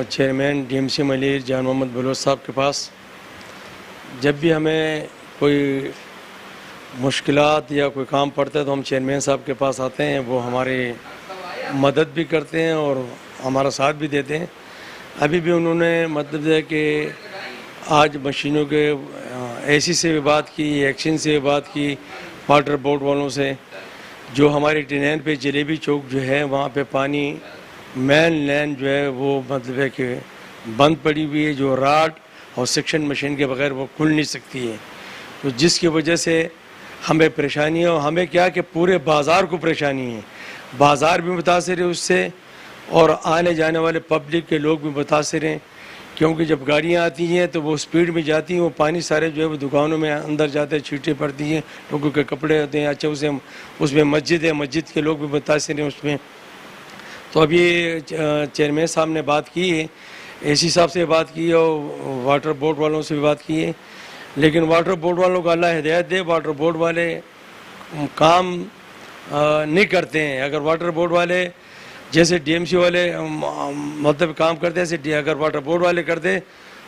chairman D M C Malir Jan Muhammad Baloch صاحب کے پاس۔ جب بھی ہمیں کوئی مشکلات یا کوئی کام پڑتا ہے تو ہم چیئرمین صاحب کے پاس آتے ہیں، وہ ہماری مدد بھی کرتے ہیں اور ہمارا ساتھ بھی دیتے ہیں۔ ابھی بھی انہوں نے مطلب ہے کہ آج مشینوں کے اے سی سے بھی بات کی، ایکشن سے بھی بات کی، واٹر بورڈ والوں سے، جو ہماری ٹینین پہ جلیبی چوک جو ہے وہاں پہ پانی مین لین جو ہے وہ مطلب ہے کہ بند پڑی ہوئی ہے، جو راڈ اور سیکشن مشین کے بغیر وہ کھل نہیں سکتی ہے، تو جس کی وجہ سے ہمیں پریشانی ہے، اور ہمیں کیا کہ پورے بازار کو پریشانی ہے، بازار بھی متاثر ہے اس سے، اور آنے جانے والے پبلک کے لوگ بھی متاثر ہیں، کیونکہ جب گاڑیاں آتی ہیں تو وہ سپیڈ میں جاتی ہیں، وہ پانی سارے جو ہے وہ دکانوں میں اندر جاتے ہیں، چھینٹیں پڑتی ہیں، لوگوں کے کپڑے ہوتے ہیں، اچھا اس میں مسجد ہے، مسجد کے لوگ بھی متاثر ہیں اس میں۔ تو ابھی چیئرمین صاحب نے بات کی ہے، اے سی صاحب سے بات کی اور واٹر بورڈ والوں سے بھی بات کی ہے، لیکن واٹر بورڈ والوں کو اللہ ہدایت دے، واٹر بورڈ والے کام نہیں کرتے ہیں۔ اگر واٹر بورڈ والے جیسے ڈی ایم سی والے مطلب کام کرتے ہیں، ایسے اگر واٹر بورڈ والے کرتے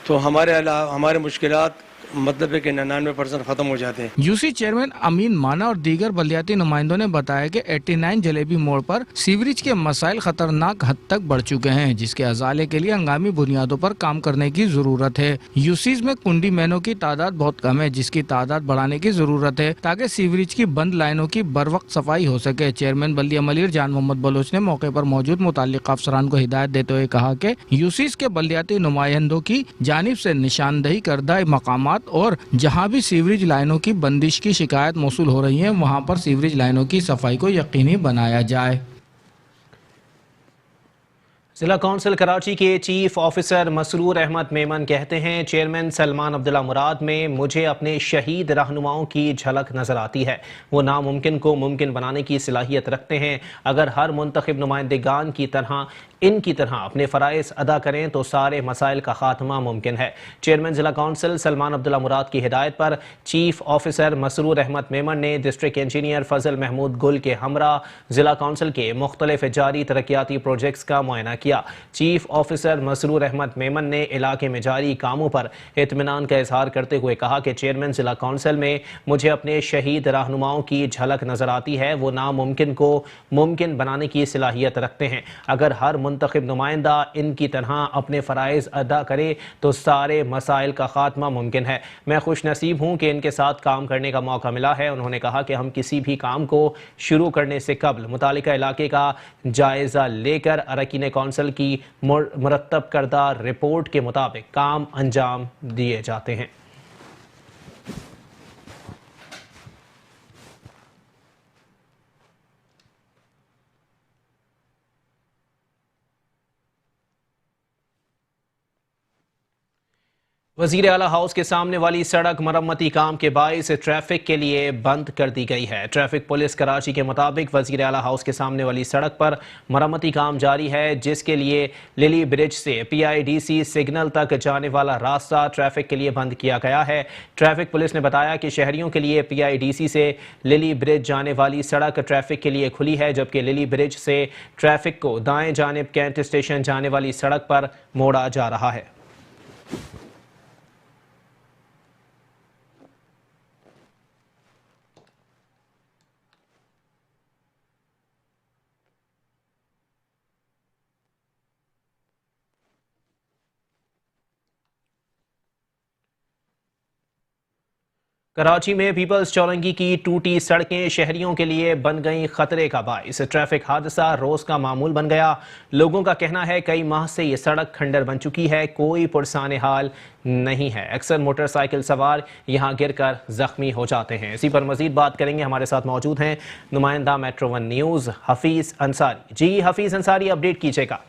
تو ہمارے مشکلات मतलब है कि 99% ख़त्म हो जाते हैं। यूसी चेयरमैन अमीन माना और दीगर बल्दियाती नुमाइंदों ने बताया कि 89 जलेबी मोड़ पर सीवरेज के मसाइल खतरनाक हद तक बढ़ चुके हैं, जिसके अजाले के लिए हंगामी बुनियादों पर काम करने की जरूरत है। यूसीज में कुंडी मैनों की तादाद बहुत कम है, जिसकी तादाद बढ़ाने की जरूरत है ताकि सीवरेज की बंद लाइनों की बर वक्त सफाई हो सके। चेयरमैन बल्दिया मलिर जान मोहम्मद बलोच ने मौके पर मौजूद मुताल्लिक़ अफसरान को हिदायत देते हुए कहा कि यूसीज के बल्दियाती नुमाइंदों की जानिब से निशानदही करदा मकामात और जहां भी सीवरेज लाइनों की बंदिश की शिकायत मौसूल हो रही है, वहां पर सीवरेज लाइनों की सफाई को यकीनी बनाया जाए। जिला कौंसिल कराची के चीफ ऑफिसर मसरूर अहमद मेमन कहते हैं, चेयरमैन सलमान अब्दुल्ला मुराद में मुझे अपने शहीद रहनुमाओं की झलक नजर आती है। वो नामुमकिन को मुमकिन बनाने की सलाहियत रखते हैं। अगर हर मुंतखब नुमाइंदगान की तरह इनकी तरह अपने फ़राइज़ अदा करें तो सारे मसाइल का खात्मा मुमकिन है। चेयरमैन जिला कौंसिल सलमान अब्दुल्ला मुराद की हिदायत पर चीफ ऑफिसर मसरूर अहमद मेमन ने डिस्ट्रिक्ट इंजीनियर फजल महमूद गुल के हमरा जिला कौंसिल के मुख्तलिफ जारी तरक्याती प्रोजेक्ट्स का मुआयना किया। चीफ ऑफिसर मसरूर अहमद मेमन ने इलाके में जारी कामों पर इत्मीनान का इजहार करते हुए कहा कि चेयरमैन जिला कौंसिल में मुझे अपने शहीद रहनुमाओं की झलक नजर आती है। वो नामुमकिन को मुमकिन बनाने की सलाहियत रखते हैं। अगर हर मुंतखब नुमाइंदा इनकी तरह अपने फ़राइज़ अदा करे तो सारे मसाइल का खात्मा मुमकिन है। मैं खुश नसीब हूँ कि इनके साथ काम करने का मौका मिला है। उन्होंने कहा कि हम किसी भी काम को शुरू करने से कबल मुतालिका इलाके का जायज़ा लेकर अरकान कौंसिल की मुरतब करदा रिपोर्ट के मुताबिक काम अंजाम दिए जाते हैं। वज़ीर आला हाउस के सामने वाली सड़क मरम्मती काम के बाइस ट्रैफिक के लिए बंद कर दी गई है। ट्रैफिक पुलिस कराची के मुताबिक वज़ीर आला हाउस के सामने वाली सड़क पर मरम्मती काम जारी है, जिसके लिए लिली ब्रिज से PIDC सिग्नल तक जाने वाला रास्ता ट्रैफिक के लिए बंद किया गया है। ट्रैफिक पुलिस ने बताया कि शहरियों के लिए PIDC से लिली ब्रिज जाने वाली सड़क ट्रैफिक के लिए खुली है, जबकि लिली ब्रिज से ट्रैफिक को दाएं जानिब कैंट स्टेशन जाने वाली सड़क पर मोड़ा जा रहा है। कराची में पीपल्स चौरंगी की टूटी सड़कें शहरियों के लिए बन गई खतरे का बाइस। ट्रैफिक हादसा रोज का मामूल बन गया। लोगों का कहना है कई माह से ये सड़क खंडर बन चुकी है, कोई पुरसाने हाल नहीं है। अक्सर मोटरसाइकिल सवार यहां गिरकर जख्मी हो जाते हैं। इसी पर मजीद बात करेंगे। हमारे साथ मौजूद हैं नुमाइंदा मेट्रो 1 न्यूज़ हफीज़ अंसारी। जी हफीज़ अंसारी, अपडेट कीजिएगा।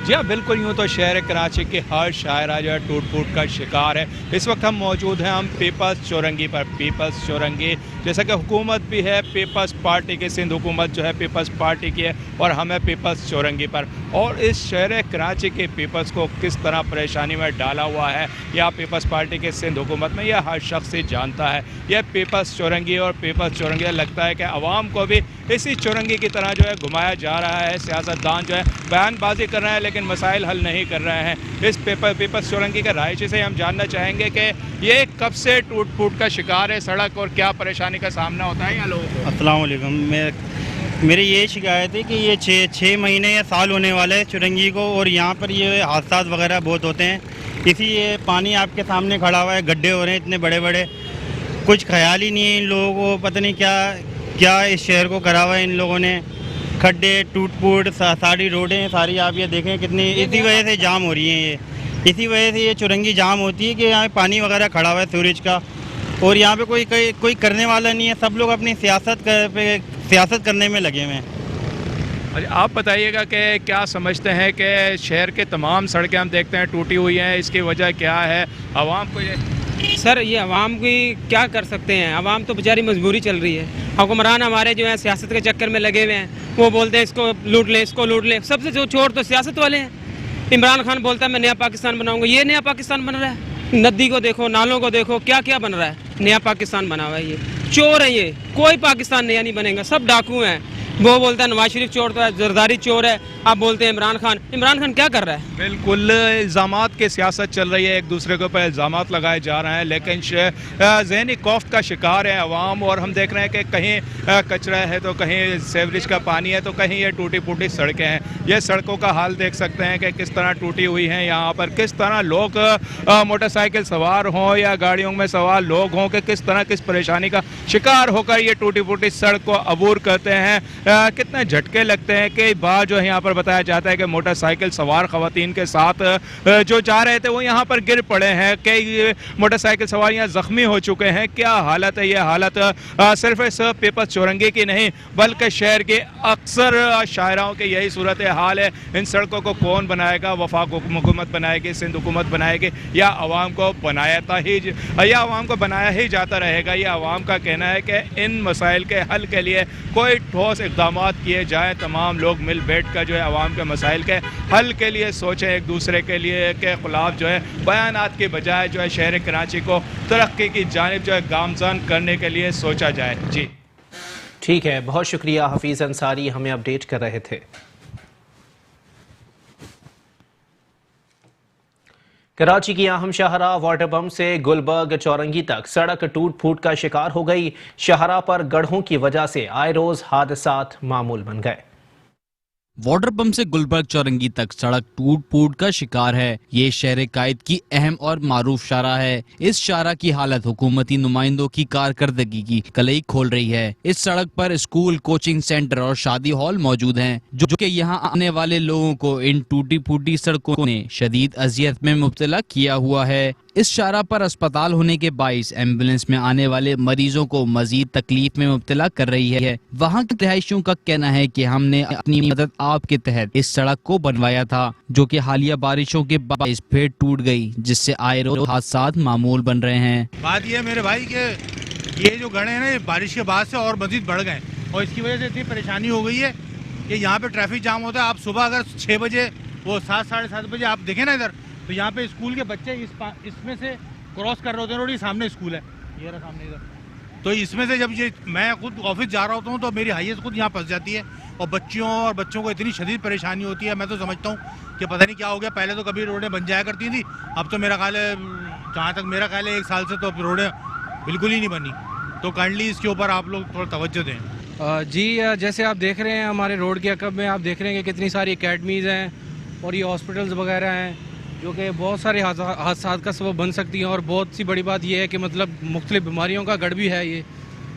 जी हाँ, बिल्कुल यूँ तो शहर कराची के हर शायरा जो है टूट फूट का शिकार है। इस वक्त हम मौजूद हैं पीपल्स चौरंगी पर। पीपल्स चौरंगी जैसा कि हुकूमत भी है पीपल्स पार्टी की, सिंध हुकूमत जो है पीपल्स पार्टी की है और हम है पीपल्स चौरंगी पर। और इस शहर कराची के पीपल्स को किस तरह परेशानी में डाला हुआ है या पीपल्स पार्टी के सिंध हुकूमत में, यह हर शख्स ही जानता है। यह पीपल्स चौरंगी और पीपल्स चौरंगी लगता है कि आवाम को भी इसी चौरंगी की तरह जो है घुमाया जा रहा है। सियासतदान जो है बयानबाजी कर रहे हैं लेकिन मसाइल हल नहीं कर रहे हैं। इस पीपल्स चौरंगी के रायशी से हम जानना चाहेंगे कि ये कब से टूट फूट का शिकार है सड़क और क्या परेशानी का सामना होता है यहाँ लोगों को। अस्सलाम वालेकुम। मेरी ये शिकायत है कि ये 6 महीने या साल होने वाले है चौरंगी को, और यहाँ पर ये हादसा वगैरह बहुत होते हैं। इसी ये पानी आपके सामने खड़ा हुआ है, गड्ढे हो रहे हैं इतने बड़े बड़े, कुछ ख्याल ही नहीं है इन लोगों को। पता नहीं क्या इस शहर को करा हुआ है इन लोगों ने। खड्डे टूट फूट सारी रोडें सारी आप ये देखें कितनी, इसी वजह से जाम हो रही हैं ये। इसी वजह से ये चौरंगी जाम होती है कि यहाँ पानी वगैरह खड़ा हुआ है सूरज का, और यहाँ पे कोई करने वाला नहीं है। सब लोग अपनी सियासत करने में लगे हुए हैं। आप बताइएगा कि क्या समझते हैं कि शहर के तमाम सड़कें हम देखते हैं टूटी हुई हैं, इसकी वजह क्या है? आवाम को सर ये आवाम की क्या कर सकते हैं, आवाम तो बेचारी मजबूरी चल रही है। हुक्मरान हमारे जो है सियासत के चक्कर में लगे हुए हैं, वो बोलते हैं इसको लूट ले इसको लूट ले। सबसे जो चोर तो सियासत वाले हैं। इमरान खान बोलता है मैं नया पाकिस्तान बनाऊंगा, ये नया पाकिस्तान बन रहा है। नदी को देखो, नालों को देखो, क्या क्या बन रहा है, नया पाकिस्तान बना हुआ है। ये चोर है, ये कोई पाकिस्तान नया नहीं बनेगा, सब डाकू हैं। वो बोलता है नवाज शरीफ चोर तो है, जरदारी चोर है, आप बोलते हैं इमरान खान क्या कर रहा है? बिल्कुल इल्ज़ामात की सियासत चल रही है, एक दूसरे के ऊपर इल्ज़ामात लगाए जा रहे हैं, लेकिन ज़हनी खौफ का शिकार है अवाम। और हम देख रहे हैं कि कहीं कचरा है तो कहीं सीवरेज का पानी है तो कहीं ये टूटी फूटी सड़कें हैं। ये सड़कों का हाल देख सकते हैं कि किस तरह टूटी हुई हैं यहाँ पर, किस तरह लोग मोटरसाइकिल सवार हों या गाड़ियों में सवार लोग हों कि किस तरह किस परेशानी का शिकार होकर ये टूटी फूटी सड़क को अबूर करते हैं। कितने झटके लगते हैं। कई बार जो है यहाँ पर बताया जाता है कि मोटरसाइकिल सवार ख़वातीन के साथ जो जा रहे थे वो यहाँ पर गिर पड़े हैं, कई मोटरसाइकिल सवार यहाँ ज़ख्मी हो चुके हैं। क्या हालत है, ये हालत सिर्फ इस पीपल्स चौरंगी की नहीं बल्कि शहर के अक्सर शाहराओं की यही सूरत हाल है। इन सड़कों को कौन बनाएगा? वफाक हुकूमत बनाएगी, सिंध हुकूमत बनाएगी या आवाम को बनाया ही जाता रहेगा? ये आवाम का कहना है कि इन मसाइल के हल के लिए कोई ठोस इक़दामात किए जाएँ, तमाम लोग मिल बैठ कर जो है आवाम के मसाइल के हल के लिए सोचें, एक दूसरे के लिए के ख़िलाफ़ जो है बयानात के बजाय जो है शहर कराची को तरक्की की जानिब जो है गामज़न करने के लिए सोचा जाए। जी ठीक है, बहुत शुक्रिया हफीज़ अंसारी, हमें अपडेट कर रहे थे। कराची की अहम शाहरा वाटर पम्प से गुलबर्ग चौरंगी तक सड़क टूट फूट का शिकार हो गई। शाहरा पर गड्ढों की वजह से आए रोज हादसात मामूल बन गए। वाटर पंप से गुलबर्ग चौरंगी तक सड़क टूट फूट का शिकार है। ये शहर कायद की अहम और मारूफ शाहरा है। इस शाहरा की हालत हुकूमती नुमाइंदों की कारकर्दगी की कलई खोल रही है। इस सड़क पर स्कूल, कोचिंग सेंटर और शादी हॉल मौजूद हैं, जो कि यहाँ आने वाले लोगों को इन टूटी फूटी सड़कों ने शदीद अजियत में मुब्तला किया हुआ है। इस शाहरा पर अस्पताल होने के बाइस एम्बुलेंस में आने वाले मरीजों को मजीद तकलीफ में मुब्तला कर रही है। वहाँ के रिहायशियों का कहना है कि हमने अपनी मदद आपके तहत इस सड़क को बनवाया था, जो कि हालिया बारिशों के बाइस फिर टूट गई, जिससे आए रोज हादसात मामूल बन रहे हैं। बात ये मेरे भाई के ये जो गड्ढे हैं ना, बारिश के बाद से और मजीद बढ़ गए और इसकी वजह से इतनी परेशानी हो गई है कि यहाँ पे ट्रैफिक जाम होता है। आप सुबह अगर 6 बजे वो 7 साढ़े 7 बजे आप देखें ना इधर, तो यहाँ पे स्कूल के बच्चे इसमें से क्रॉस कर रहे होते हैं। रोड, ये सामने स्कूल है, ये रहा सामने इधर, तो इसमें से जब ये मैं खुद ऑफिस जा रहा होता हूँ तो मेरी हाईएस्ट खुद यहाँ फंस जाती है और बच्चों को इतनी शदीद परेशानी होती है। मैं तो समझता हूँ कि पता नहीं क्या हो गया। पहले तो कभी रोडें बन जाया करती थी, अब तो मेरा ख्याल है, जहाँ तक मेरा ख्याल है 1 साल से तो अब रोडें बिल्कुल ही नहीं बनी। तो काइंडली इसके ऊपर आप लोग थोड़ा तवज्जो दें। जी, जैसे आप देख रहे हैं हमारे रोड के अकब में आप देख रहे हैं कि कितनी सारी अकेडमीज़ हैं और ये हॉस्पिटल्स वगैरह हैं, जो कि बहुत सारे हादसात का सबब बन सकती हैं। और बहुत सी बड़ी बात यह है कि मतलब मुख्तलिफ बीमारियों का गढ़ भी है ये,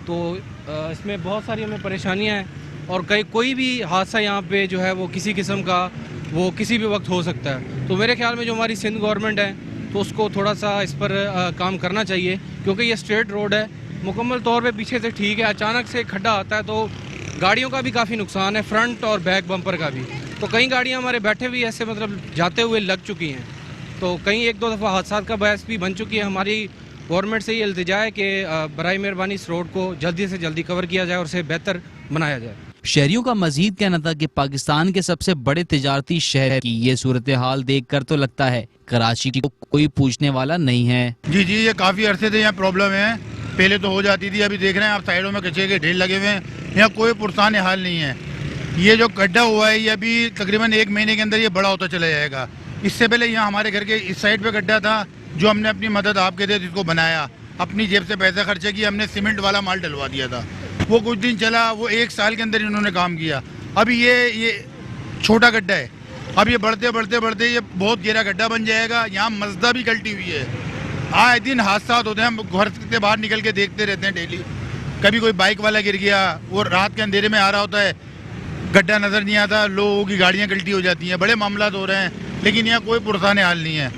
तो इसमें बहुत सारी हमें परेशानियां हैं और कोई भी हादसा यहाँ पे जो है वो किसी किस्म का वो किसी भी वक्त हो सकता है। तो मेरे ख्याल में जो हमारी सिंध गवर्नमेंट है तो उसको थोड़ा सा इस पर काम करना चाहिए, क्योंकि ये स्ट्रेट रोड है, मुकम्मल तौर पे पीछे से ठीक है, अचानक से खड्डा आता है तो गाड़ियों का भी काफ़ी नुकसान है, फ्रंट और बैक बम्पर का भी। तो कई गाड़ियाँ हमारे बैठे हुए ऐसे मतलब जाते हुए लग चुकी हैं, तो कहीं 1-2 दफ़ा हादसा का बायस भी बन चुकी है। हमारी गवर्नमेंट से ये इल्तिजा है कि बराए मेहरबानी इस रोड को जल्दी से जल्दी कवर किया जाए और उसे बेहतर बनाया जाए। शहरियों का मजीद कहना था कि पाकिस्तान के सबसे बड़े तिजारती शहर की ये सूरत हाल देख कर तो लगता है कराची को कोई पूछने वाला नहीं है। जी, ये काफ़ी अरसे से यहाँ प्रॉब्लम है, पहले तो हो जाती थी, अभी देख रहे हैं आप साइडों में कचरे के ढेर लगे हुए हैं, यहाँ कोई पुरसान हाल नहीं है। ये जो गड्ढा हुआ है ये अभी तकरीबन 1 महीने के अंदर ये बड़ा होता चला जाएगा। इससे पहले यहाँ हमारे घर के इस साइड पे गड्ढा था, जो हमने अपनी मदद आपके थे जिसको बनाया, अपनी जेब से पैसा खर्चे किया, हमने सीमेंट वाला माल डलवा दिया था। वो कुछ दिन चला, वो 1 साल के अंदर इन्होंने काम किया। अभी ये छोटा गड्ढा है, अब ये बढ़ते ये बहुत गहरा गड्ढा बन जाएगा। यहाँ मजदा भी गलती हुई है, आए दिन हादसा होते हैं, हम घर से बाहर निकल के देखते रहते हैं डेली। कभी कोई बाइक वाला गिर गया, वो रात के अंधेरे में आ रहा होता है, गड्ढा नज़र नहीं आता, लोगों की गाड़ियाँ गलती हो जाती हैं, बड़े मामला हो रहे हैं, लेकिन यहाँ कोई पुरसान हाल नहीं है।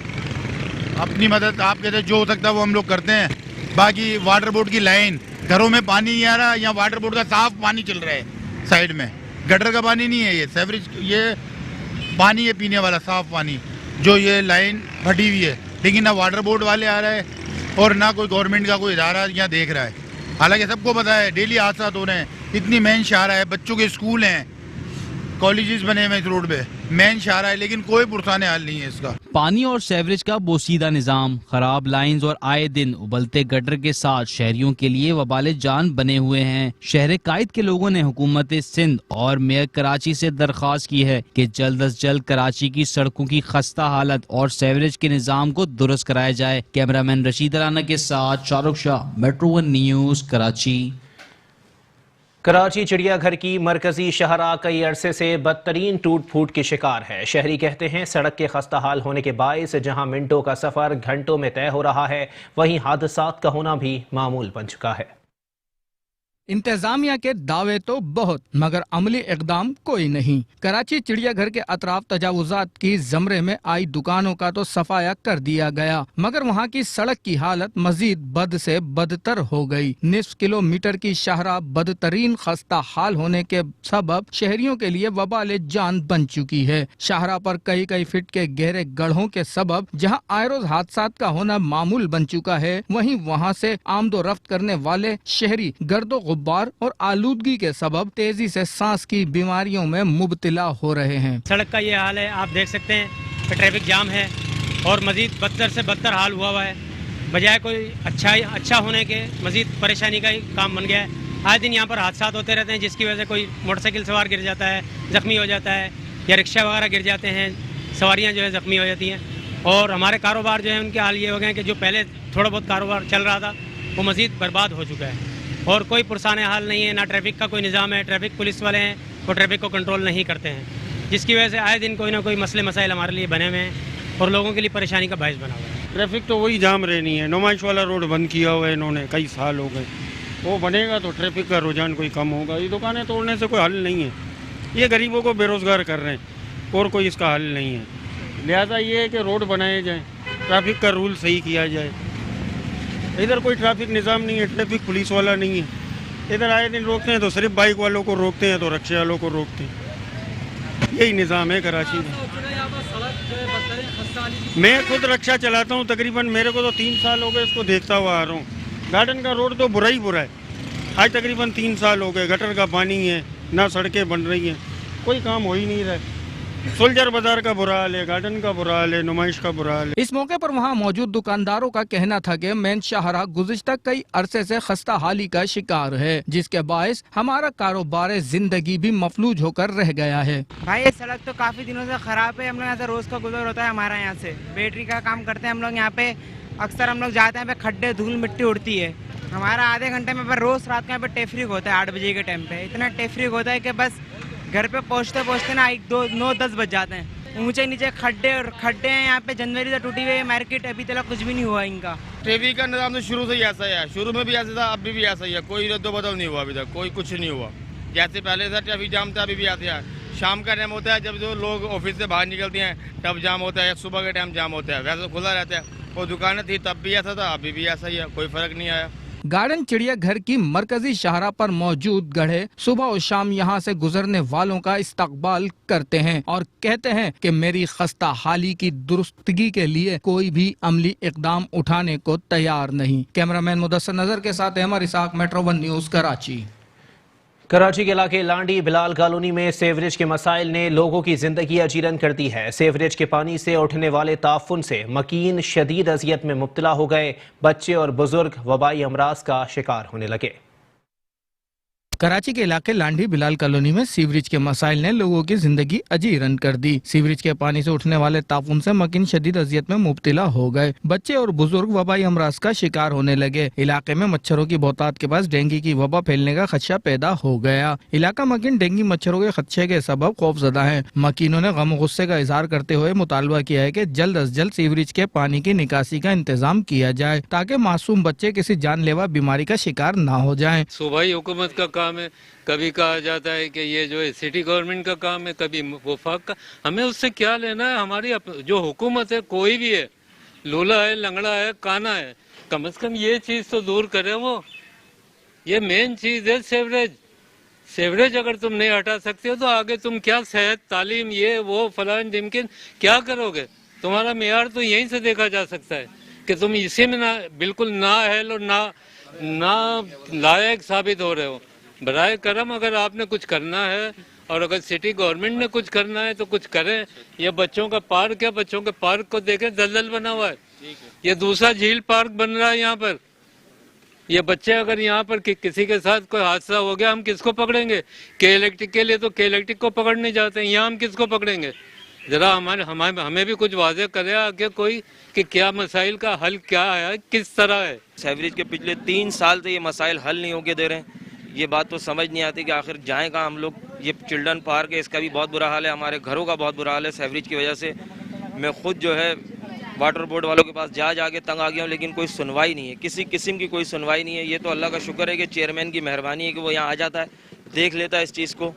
अपनी मदद आप कहते हैं जो हो सकता है वो हम लोग करते हैं। बाकी वाटर बोर्ड की लाइन, घरों में पानी नहीं आ रहा, यहाँ वाटर बोर्ड का साफ पानी चल रहा है साइड में, गटर का पानी नहीं है, ये सेवरेज ये पानी है पीने वाला साफ पानी, जो ये लाइन फटी हुई है। लेकिन ना वाटर बोर्ड वाले आ रहा है और ना कोई गवर्नमेंट का कोई इदारा यहाँ देख रहा है। हालांकि सबको पता है डेली हादसा हो रहे हैं, इतनी मेन शाहरा है, बच्चों के स्कूल हैं, कॉलेजेस बने हुए इस रोड पे, मेन शाहरा है, लेकिन कोई पुरसान हाल नहीं है इसका। पानी और सीवरेज का बोसीदा निजाम, खराब लाइंस और आए दिन उबलते गटर के साथ शहरियों के लिए वबाले जान बने हुए हैं। शहर कायद के लोगों ने हुकूमत सिंध और मेयर कराची से दरख्वास्त की है कि जल्द अज जल्द कराची की सड़कों की खस्ता हालत और सीवरेज के निजाम को दुरुस्त कराया जाए। कैमरामैन रशीद राना के साथ शाहरुख शाह, मेट्रो 1 न्यूज, कराची। कराची चिड़ियाघर की मरकजी शाहराह कई अरसे से बदतरीन टूट फूट की शिकार है। शहरी कहते हैं सड़क के खस्ता हाल होने के बायस जहां मिनटों का सफर घंटों में तय हो रहा है, वहीं हादसात का होना भी मामूल बन चुका है। इंतजामिया के दावे तो बहुत, मगर अमली इकदाम कोई नहीं। कराची चिड़ियाघर के अतराफ तजावुजात की जमरे में आई दुकानों का तो सफाया कर दिया गया, मगर वहाँ की सड़क की हालत मजीद बद से बदतर हो गई। निस्फ किलोमीटर की शाहराह बदतरीन खस्ता हाल होने के सबब शहरियों के लिए वबाले जान बन चुकी है। शाहराह पर कई कई फीट के गहरे गड्ढों के सबब जहाँ आए रोज हादसात का होना मामूल बन चुका है, वहीं वहाँ से आमदोरफ्त करने वाले शहरी गर्दो गुब्बार और आलूदगी के सबब तेजी से सांस की बीमारियों में मुब्तला हो रहे हैं। सड़क का ये हाल है, आप देख सकते हैं कि ट्रैफिक जाम है और मजीद बदतर से बदतर हाल हुआ है। बजाय कोई अच्छा होने के मजीद परेशानी का ही काम बन गया है। आए दिन यहाँ पर हादसात होते रहते हैं, जिसकी वजह से कोई मोटरसाइकिल सवार गिर जाता है, जख्मी हो जाता है, या रिक्शा वगैरह गिर जाते हैं, सवारियाँ जो है जख्मी हो जाती हैं। और हमारे कारोबार जो है उनके हाल ये हो गए हैं कि जो पहले थोड़ा बहुत कारोबार चल रहा था वो मजीद बर्बाद हो चुका है और कोई पुरसान हाल नहीं है। ना ट्रैफिक का कोई निज़ाम है, ट्रैफिक पुलिस वाले हैं वो ट्रैफिक को कंट्रोल नहीं करते हैं, जिसकी वजह से आए दिन कोई ना कोई मसले मसाइल हमारे लिए बने हुए हैं और लोगों के लिए परेशानी का बायस बना हुआ है। ट्रैफिक तो वही जाम रहनी है। नुमाइश वाला रोड बंद किया हुआ है इन्होंने, कई साल हो गए। वो बनेगा तो ट्रैफिक का रुझान कोई कम होगा। ये दुकानें तोड़ने से कोई हल नहीं है। ये गरीबों को बेरोज़गार कर रहे हैं और कोई इसका हल नहीं है। लिहाजा ये है कि रोड बनाए जाएँ, ट्रैफिक का रूल सही किया जाए। इधर कोई ट्रैफिक निज़ाम नहीं है, ट्रैफिक पुलिस वाला नहीं है। इधर आए दिन रोकते हैं तो सिर्फ बाइक वालों को रोकते हैं, तो रिक्शे वालों को रोकते हैं। यही निज़ाम है कराची में। मैं खुद रिक्शा चलाता हूँ, तकरीबन मेरे को तो 3 साल हो गए इसको देखता हुआ आ रहा हूँ। गार्डन का रोड तो बुरा ही बुरा है। आज तकरीबन 3 साल हो गए, गटर का पानी है, ना सड़कें बन रही हैं, कोई काम हो ही नहीं रहा है। सुलझर बाजार का बुरा हाल है, गार्डन का बुरा हाल है, नुमाइश का बुरा हाल है। इस मौके पर वहाँ मौजूद दुकानदारों का कहना था कि मेन शाहराह गुज़िश्ता कई अरसे से खस्ता हाली का शिकार है, जिसके बायस हमारा कारोबार जिंदगी भी मफलूज होकर रह गया है। भाई ये सड़क तो काफी दिनों से खराब है। हम लोग यहाँ से रोज का गुजर होता है। हमारा यहाँ से बैटरी का काम करते हैं हम लोग। यहाँ पे अक्सर हम लोग जाते हैं, पे खड्डे धूल मिट्टी उड़ती है। हमारा आधे घंटे में पर रोज रात का यहाँ पे टेफरिक होता है। 8 बजे के टाइम पे इतना टेफरिक होता है कि बस घर पे पहुँचते ना 9-10 बज जाते हैं। ऊंचे नीचे खड्डे हैं यहाँ पे। जनवरी से टूटी हुई मार्केट, अभी तक कुछ भी नहीं हुआ इनका। ट्रैफिक का निज़ाम तो शुरू से ही ऐसा है, शुरू में भी ऐसा था, अभी भी ऐसा ही है। कोई रद्दोबदल नहीं हुआ अभी तक, कोई कुछ नहीं हुआ। जैसे पहले था ट्रैफिक जाम था, अभी भी ऐसा है। शाम का टाइम होता है जब जो लोग ऑफिस से बाहर निकलते हैं तब जाम होता है, सुबह के टाइम जाम होता है। वैसे खुला रहता है। वो दुकानें थी तब भी ऐसा था, अभी भी ऐसा ही है, कोई फर्क नहीं आया। गार्डन चिड़ियाघर की मरकजी शाहराह पर मौजूद गड्ढे सुबह और शाम यहाँ से गुजरने वालों का इस्तकबाल करते हैं और कहते हैं कि मेरी खस्ता हाली की दुरुस्तगी के लिए कोई भी अमली इकदाम उठाने को तैयार नहीं। कैमरामैन मुदस्सर नजर के साथ अहमद इसाक, मेट्रो 1 न्यूज, कराची। कराची के इलाके लांडी बिलाल कॉलोनी में सीवरेज के मसाइल ने लोगों की जिंदगी अजीरन कर दी है। सीवरेज के पानी से उठने वाले ताफुन से मकीन शदीद अजियत में मुब्तला हो गए। बच्चे और बुजुर्ग वबाई अमराज का शिकार होने लगे। कराची के इलाके लांडी बिलाल कॉलोनी में सीवरेज के मसाइल ने लोगों की जिंदगी अजीरन कर दी। सीवरेज के पानी से उठने वाले ताफुन से मकीन शदीद अजियत में मुब्तला हो गए। बच्चे और बुजुर्ग वबाई अमराज का शिकार होने लगे। इलाके में मच्छरों की बहुतात के पास डेंगू की वबा फैलने का खदशा पैदा हो गया। इलाका मकीन डेंगू मच्छरों के खदशे के सबब खौफजदा है। मकीनों ने गम गुस्से का इजहार करते हुए मुतालबा किया है कि जल्द अज जल्द सीवरेज के पानी की निकासी का इंतजाम किया जाए ताकि मासूम बच्चे किसी जानलेवा बीमारी का शिकार न हो जाए। सूबाई हुकूमत का काम है, कभी कहा जाता है कि ये जो है सिटी गवर्नमेंट का काम है, कभी वफाक का। हमें उससे क्या लेना है? हमारी जो हुकूमत है, कोई भी है, लूला है, लंगड़ा है, काना है, कम से कम ये चीज़ तो दूर करे। वो ये मेन चीज़ है सेवरेज अगर तुम नहीं हटा सकते हो तो आगे तुम क्या सेहत, तालीम, ये वो फलान ढिमकिन क्या करोगे? तुम्हारा मेयार तो यहीं से देखा जा सकता है कि तुम इसी में बिल्कुल ना अहल और ना लायक साबित हो रहे हो। बराए करम अगर आपने कुछ करना है اور اگر سٹی گورنمنٹ نے کچھ کرنا ہے تو کچھ کریں. یہ بچوں کا پارک ہے, بچوں کے پارک کو دیکھیں دلدل بنا ہوا ہے. یہ دوسرا جھیل پارک بن رہا ہے یہاں پر. یہ بچے اگر یہاں پر کسی کے ساتھ کوئی حادثہ ہو گیا ہم کس کو پکڑیں گے؟ کے الیکٹرک کے لیے تو کے الیکٹرک کو پکڑنے جاتے ہیں, یہاں ہم کس کو پکڑیں گے؟ ذرا ہمیں بھی کچھ واضح کرے آگے کوئی کہ کیا مسائل کا حل کیا ہے, کس طرح ہے. سیوریج کے پچھلے 3 سال سے یہ مسائل حل نہیں ہو کے دے رہے ہیں. یہ بات تو سمجھ نہیں آتی کہ آخر جائیں کہاں ہم لوگ. یہ چلڈرن پارک ہے, اس کا بھی بہت برا حال ہے, ہمارے گھروں کا بہت برا حال ہے سیوریج کی وجہ سے. میں خود جو ہے واٹر بورڈ والوں کے پاس جا کے تنگ آ گیا ہوں, لیکن کوئی سنوائی نہیں ہے, کسی قسم کی کوئی سنوائی نہیں ہے. یہ تو اللہ کا شکر ہے کہ چیئرمین کی مہربانی ہے کہ وہ یہاں آ جاتا ہے, دیکھ لیتا ہے اس چیز کو.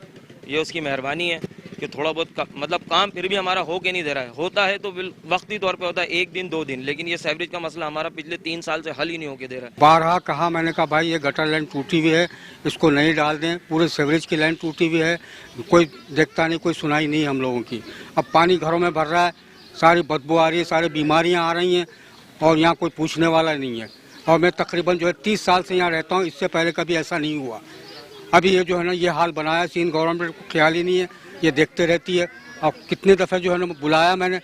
یہ اس کی مہربانی ہے کہ تھوڑا بہت مطلب کام پھر بھی ہمارا ہو کے نہیں دے رہا ہے. ہوتا ہے تو وقتی طور پہ ہوتا ہے 1 دن 2 دن, لیکن یہ سیوریج کا مسئلہ ہمارا پچھلے 3 سال سے حل ہی نہیں ہو کے دے رہا ہے. بارہا کہا میں نے کہا بھائی یہ گٹر لائن ٹوٹی ہوئی ہے, اس کو نہیں ڈال دیں. پورے سیوریج کی لائن ٹوٹی ہوئی ہے, کوئی دیکھتا نہیں, کوئی سنائی نہیں ہم لوگوں کی. اب پانی گھروں میں بھر رہا ہے, ساری بدبو آ رہی ہے, ساری بیماریاں آ رہی ہیں, اور یہاں کوئی پوچھنے والا نہیں ہے. اور میں تقریباً جو ہے 30 سال سے یہاں رہتا ہوں, اس سے پہلے کبھی ایسا نہیں ہوا. ابھی یہ جو ہے نا یہ حال بنایا سین گورنمنٹ کو خیال ہی نہیں ہے, یہ دیکھتے رہتی ہے. اب کتنے دفعہ جو ہے نا بلایا میں نے,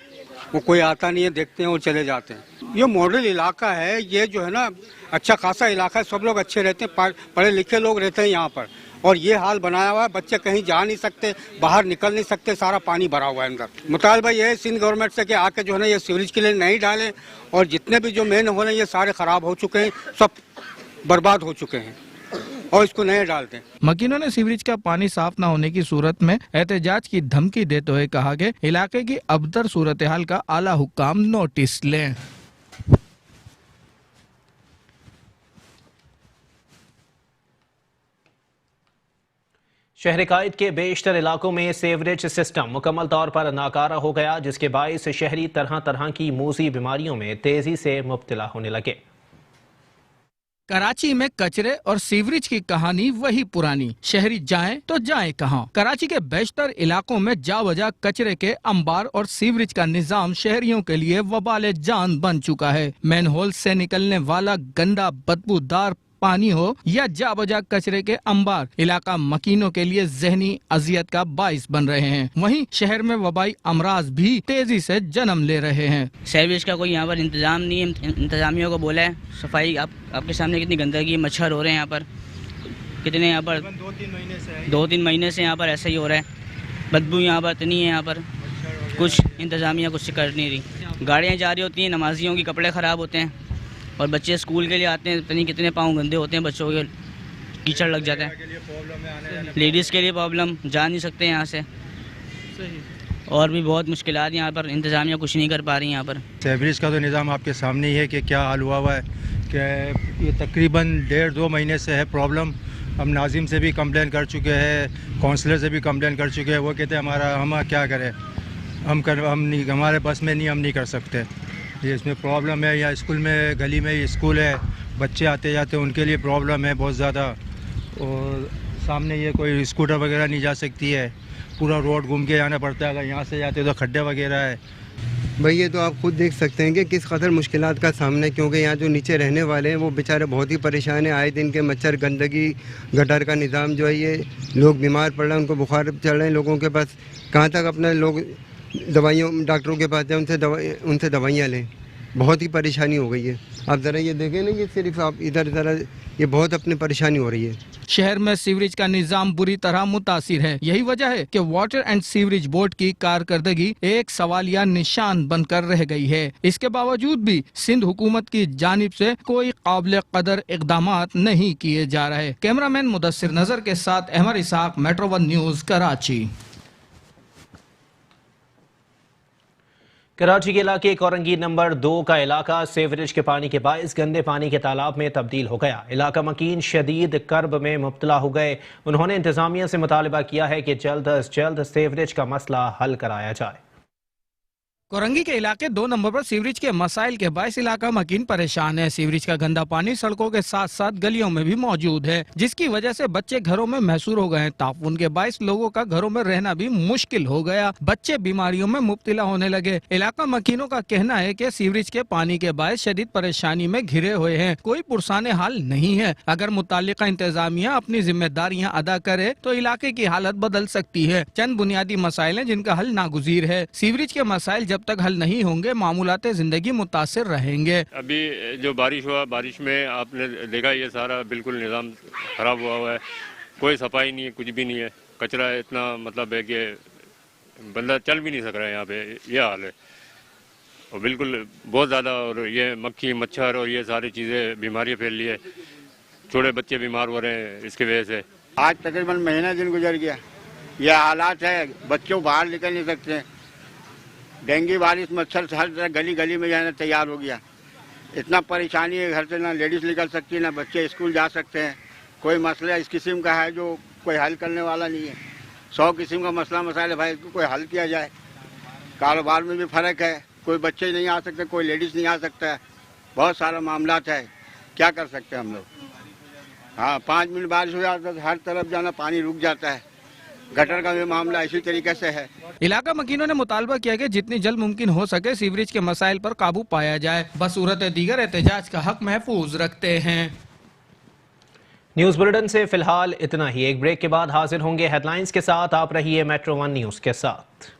وہ کوئی آتا نہیں ہے, دیکھتے ہیں اور چلے جاتے ہیں. یہ ماڈل علاقہ ہے, یہ جو ہے نا اچھا خاصا علاقہ ہے, سب لوگ اچھے رہتے ہیں, پڑھے لکھے لوگ رہتے ہیں یہاں پر. اور یہ حال بنایا ہوا ہے, بچے کہیں جا نہیں سکتے, باہر نکل نہیں سکتے, سارا پانی بھرا ہوا ہے اندر. مطالبہ یہ ہے سندھ گورنمنٹ سے کہ آ کے جو ہے نا یہ سیوریج کے لیے نہیں ڈالیں, اور جتنے بھی جو مین ہو رہے ہیں یہ سارے خراب ہو چکے ہیں, سب برباد ہو چکے ہیں, اور اس کو نہیں ڈالتے. مکینوں نے سیوریج کا پانی صاف نہ ہونے کی صورت میں احتجاج کی دھمکی دیتے ہوئے کہا کہ علاقے کی ابتر صورتحال کا اعلیٰ حکام نوٹس لیں. شہر قائد کے بیشتر علاقوں میں سیوریج سسٹم مکمل طور پر ناکارہ ہو گیا, جس کے باعث شہری طرح کی موذی بیماریوں میں تیزی سے مبتلا ہونے لگے. کراچی میں کچرے اور سیوریج کی کہانی وہی پرانی. شہری جائیں تو جائیں کہاں؟ کراچی کے بیشتر علاقوں میں جا بجا کچرے کے انبار اور سیوریج کا نظام شہریوں کے لیے وبال جان بن چکا ہے. مین ہول سے نکلنے والا گندا بدبودار پانی ہو یا جا بجا کچرے کے انبار علاقہ مکینوں کے لیے ذہنی اذیت کا باعث بن رہے ہیں. وہیں شہر میں وبائی امراض بھی تیزی سے جنم لے رہے ہیں. سیوریج کا کوئی یہاں پر انتظام نہیں ہے. انتظامیوں کو بولا ہے صفائی, آپ کے سامنے کتنی گندگی, مچھر ہو رہے ہیں یہاں پر, کتنے یہاں پر 2-3 مہینے سے یہاں پر ایسا ہی ہو رہا ہے. بدبو یہاں پر اتنی ہے, یہاں پر کچھ انتظامیہ کچھ کر نہیں رہی. گاڑیاں جا رہی ہوتی ہیں, نمازیوں کے کپڑے خراب ہوتے ہیں, اور بچے اسکول کے لیے آتے ہیں, پتہ نہیں کتنے پاؤں گندے ہوتے ہیں, بچوں کے کیچڑ لگ جاتا ہے. لیڈیز کے لیے پرابلم, جا نہیں سکتے یہاں سے, اور بھی بہت مشکلات یہاں پر, انتظامیہ کچھ نہیں کر پا رہی یہاں پر. سیوریج کا تو نظام آپ کے سامنے ہی ہے کہ کیا حال ہوا ہے, کہ یہ تقریباً 1.5-2 مہینے سے ہے پرابلم. ہم ناظم سے بھی کمپلین کر چکے ہیں, کونسلر سے بھی کمپلین کر چکے ہیں. وہ کہتے ہیں ہم کیا کریں, ہمارے بس میں نہیں, ہم نہیں کر سکتے. یہ اس میں پرابلم ہے. یا اسکول میں, گلی میں اسکول ہے, بچے آتے جاتے ہیں, ان کے لیے پرابلم ہے بہت زیادہ. اور سامنے یہ کوئی اسکوٹر وغیرہ نہیں جا سکتی ہے, پورا روڈ گھوم کے جانا پڑتا ہے. اگر یہاں سے جاتے تو کھڈے وغیرہ ہے. بھائی یہ تو آپ خود دیکھ سکتے ہیں کہ کس قدر مشکلات کا سامنا ہے, کیونکہ یہاں جو نیچے رہنے والے ہیں وہ بیچارے بہت ہی پریشان ہیں. آئے دن کے مچھر, گندگی, گٹر کا نظام جو ہے, یہ لوگ بیمار پڑ رہے ہیں, ان کو بخار چل رہے ہیں لوگوں کے پاس. کہاں تک اپنا لوگ دوائیوں, ڈاکٹروں کے پاس جائیں, ان سے دوائیاں لیں. بہت ہی پریشانی ہو گئی ہے. آپ ذرا یہ دیکھیں نا, یہ صرف آپ ادھر ذرا, یہ بہت اپنی پریشانی ہو رہی ہے. شہر میں سیوریج کا نظام بری طرح متاثر ہے. یہی وجہ ہے کہ واٹر اینڈ سیوریج بورڈ کی کارکردگی ایک سوالیہ نشان بن کر رہ گئی ہے. اس کے باوجود بھی سندھ حکومت کی جانب سے کوئی قابل قدر اقدامات نہیں کیے جا رہے. کیمرہ مین مدثر نظر کے ساتھ احمد اسحاق, میٹرو 1 نیوز, کراچی. کراچی کے علاقے کورنگی نمبر 2 کا علاقہ سیوریج کے پانی کے باعث گندے پانی کے تالاب میں تبدیل ہو گیا. علاقہ مکین شدید کرب میں مبتلا ہو گئے. انہوں نے انتظامیہ سے مطالبہ کیا ہے کہ جلد از جلد سیوریج کا مسئلہ حل کرایا جائے. कोरंगी के इलाके 2 नंबर पर सीवरेज के मसाइल के बायस इलाका मकीन परेशान है। सीवरेज का गंदा पानी सड़कों के साथ साथ गलियों में भी मौजूद है, जिसकी वजह से बच्चे घरों में महसूर हो गए हैं। ताउन के बायस लोगों का घरों में रहना भी मुश्किल हो गया। बच्चे बीमारियों में मुब्तला होने लगे। इलाका मकीनों का कहना है कि सीवरेज के पानी के बायस शदीद परेशानी में घिरे हुए हैं। कोई पुरसाने हाल नहीं है। अगर मुताल्लिका इंतजामिया अपनी जिम्मेदारियां अदा करे तो इलाके की हालत बदल सकती है। चंद बुनियादी मसाइल हैं जिनका हल नागुज़ीर है। सीवरेज के मसाइल जब तक हल नहीं होंगे मामूलात जिंदगी मुतासिर रहेंगे। अभी जो बारिश हुआ, बारिश में आपने देखा ये सारा बिल्कुल निज़ाम खराब हुआ है। कोई सफाई नहीं है, कुछ भी नहीं है। कचरा इतना मतलब है कि बंदा चल भी नहीं सक रहा है यहाँ पे, ये हाल है। और बिल्कुल बहुत ज़्यादा, और ये मक्खी मच्छर और ये सारी चीज़ें बीमारियाँ फैल रही है। छोटे बच्चे बीमार हो रहे हैं इसकी वजह से। आज तकरीबन महीना दिन गुजर गया, ये हालात है। बच्चों बाहर निकल नहीं सकते। डेंगू बारिश मच्छर हर तरह गली गली में जाना तैयार हो गया। इतना परेशानी है, घर से ना लेडीज़ निकल सकती ना बच्चे स्कूल जा सकते हैं। कोई मसला इस किस्म का है जो कोई हल करने वाला नहीं है। 100 किस्म का मसला मसाइल है भाई, इसको कोई हल किया जाए। कारोबार में भी फ़र्क है, कोई बच्चे नहीं आ सकते, कोई लेडीज़ नहीं आ सकता है। बहुत सारा मामलात है, क्या कर सकते हैं हम लोग। हाँ, 5 मिनट बारिश हो जाता है, हर तरफ जाना पानी रुक जाता है। गटर का भी मामला इसी तरीके से है। इलाका मकीनों ने मुतालबा किया कि जितनी जल्द मुमकिन हो सके सीवरेज के मसाइल पर काबू पाया जाए। बसूरत दीगर एहतजाज का हक महफूज रखते हैं। न्यूज बुलेटिन से फिलहाल इतना ही। एक ब्रेक के बाद हाजिर होंगे हेडलाइंस के साथ। आप रहिए मेट्रो 1 न्यूज के साथ।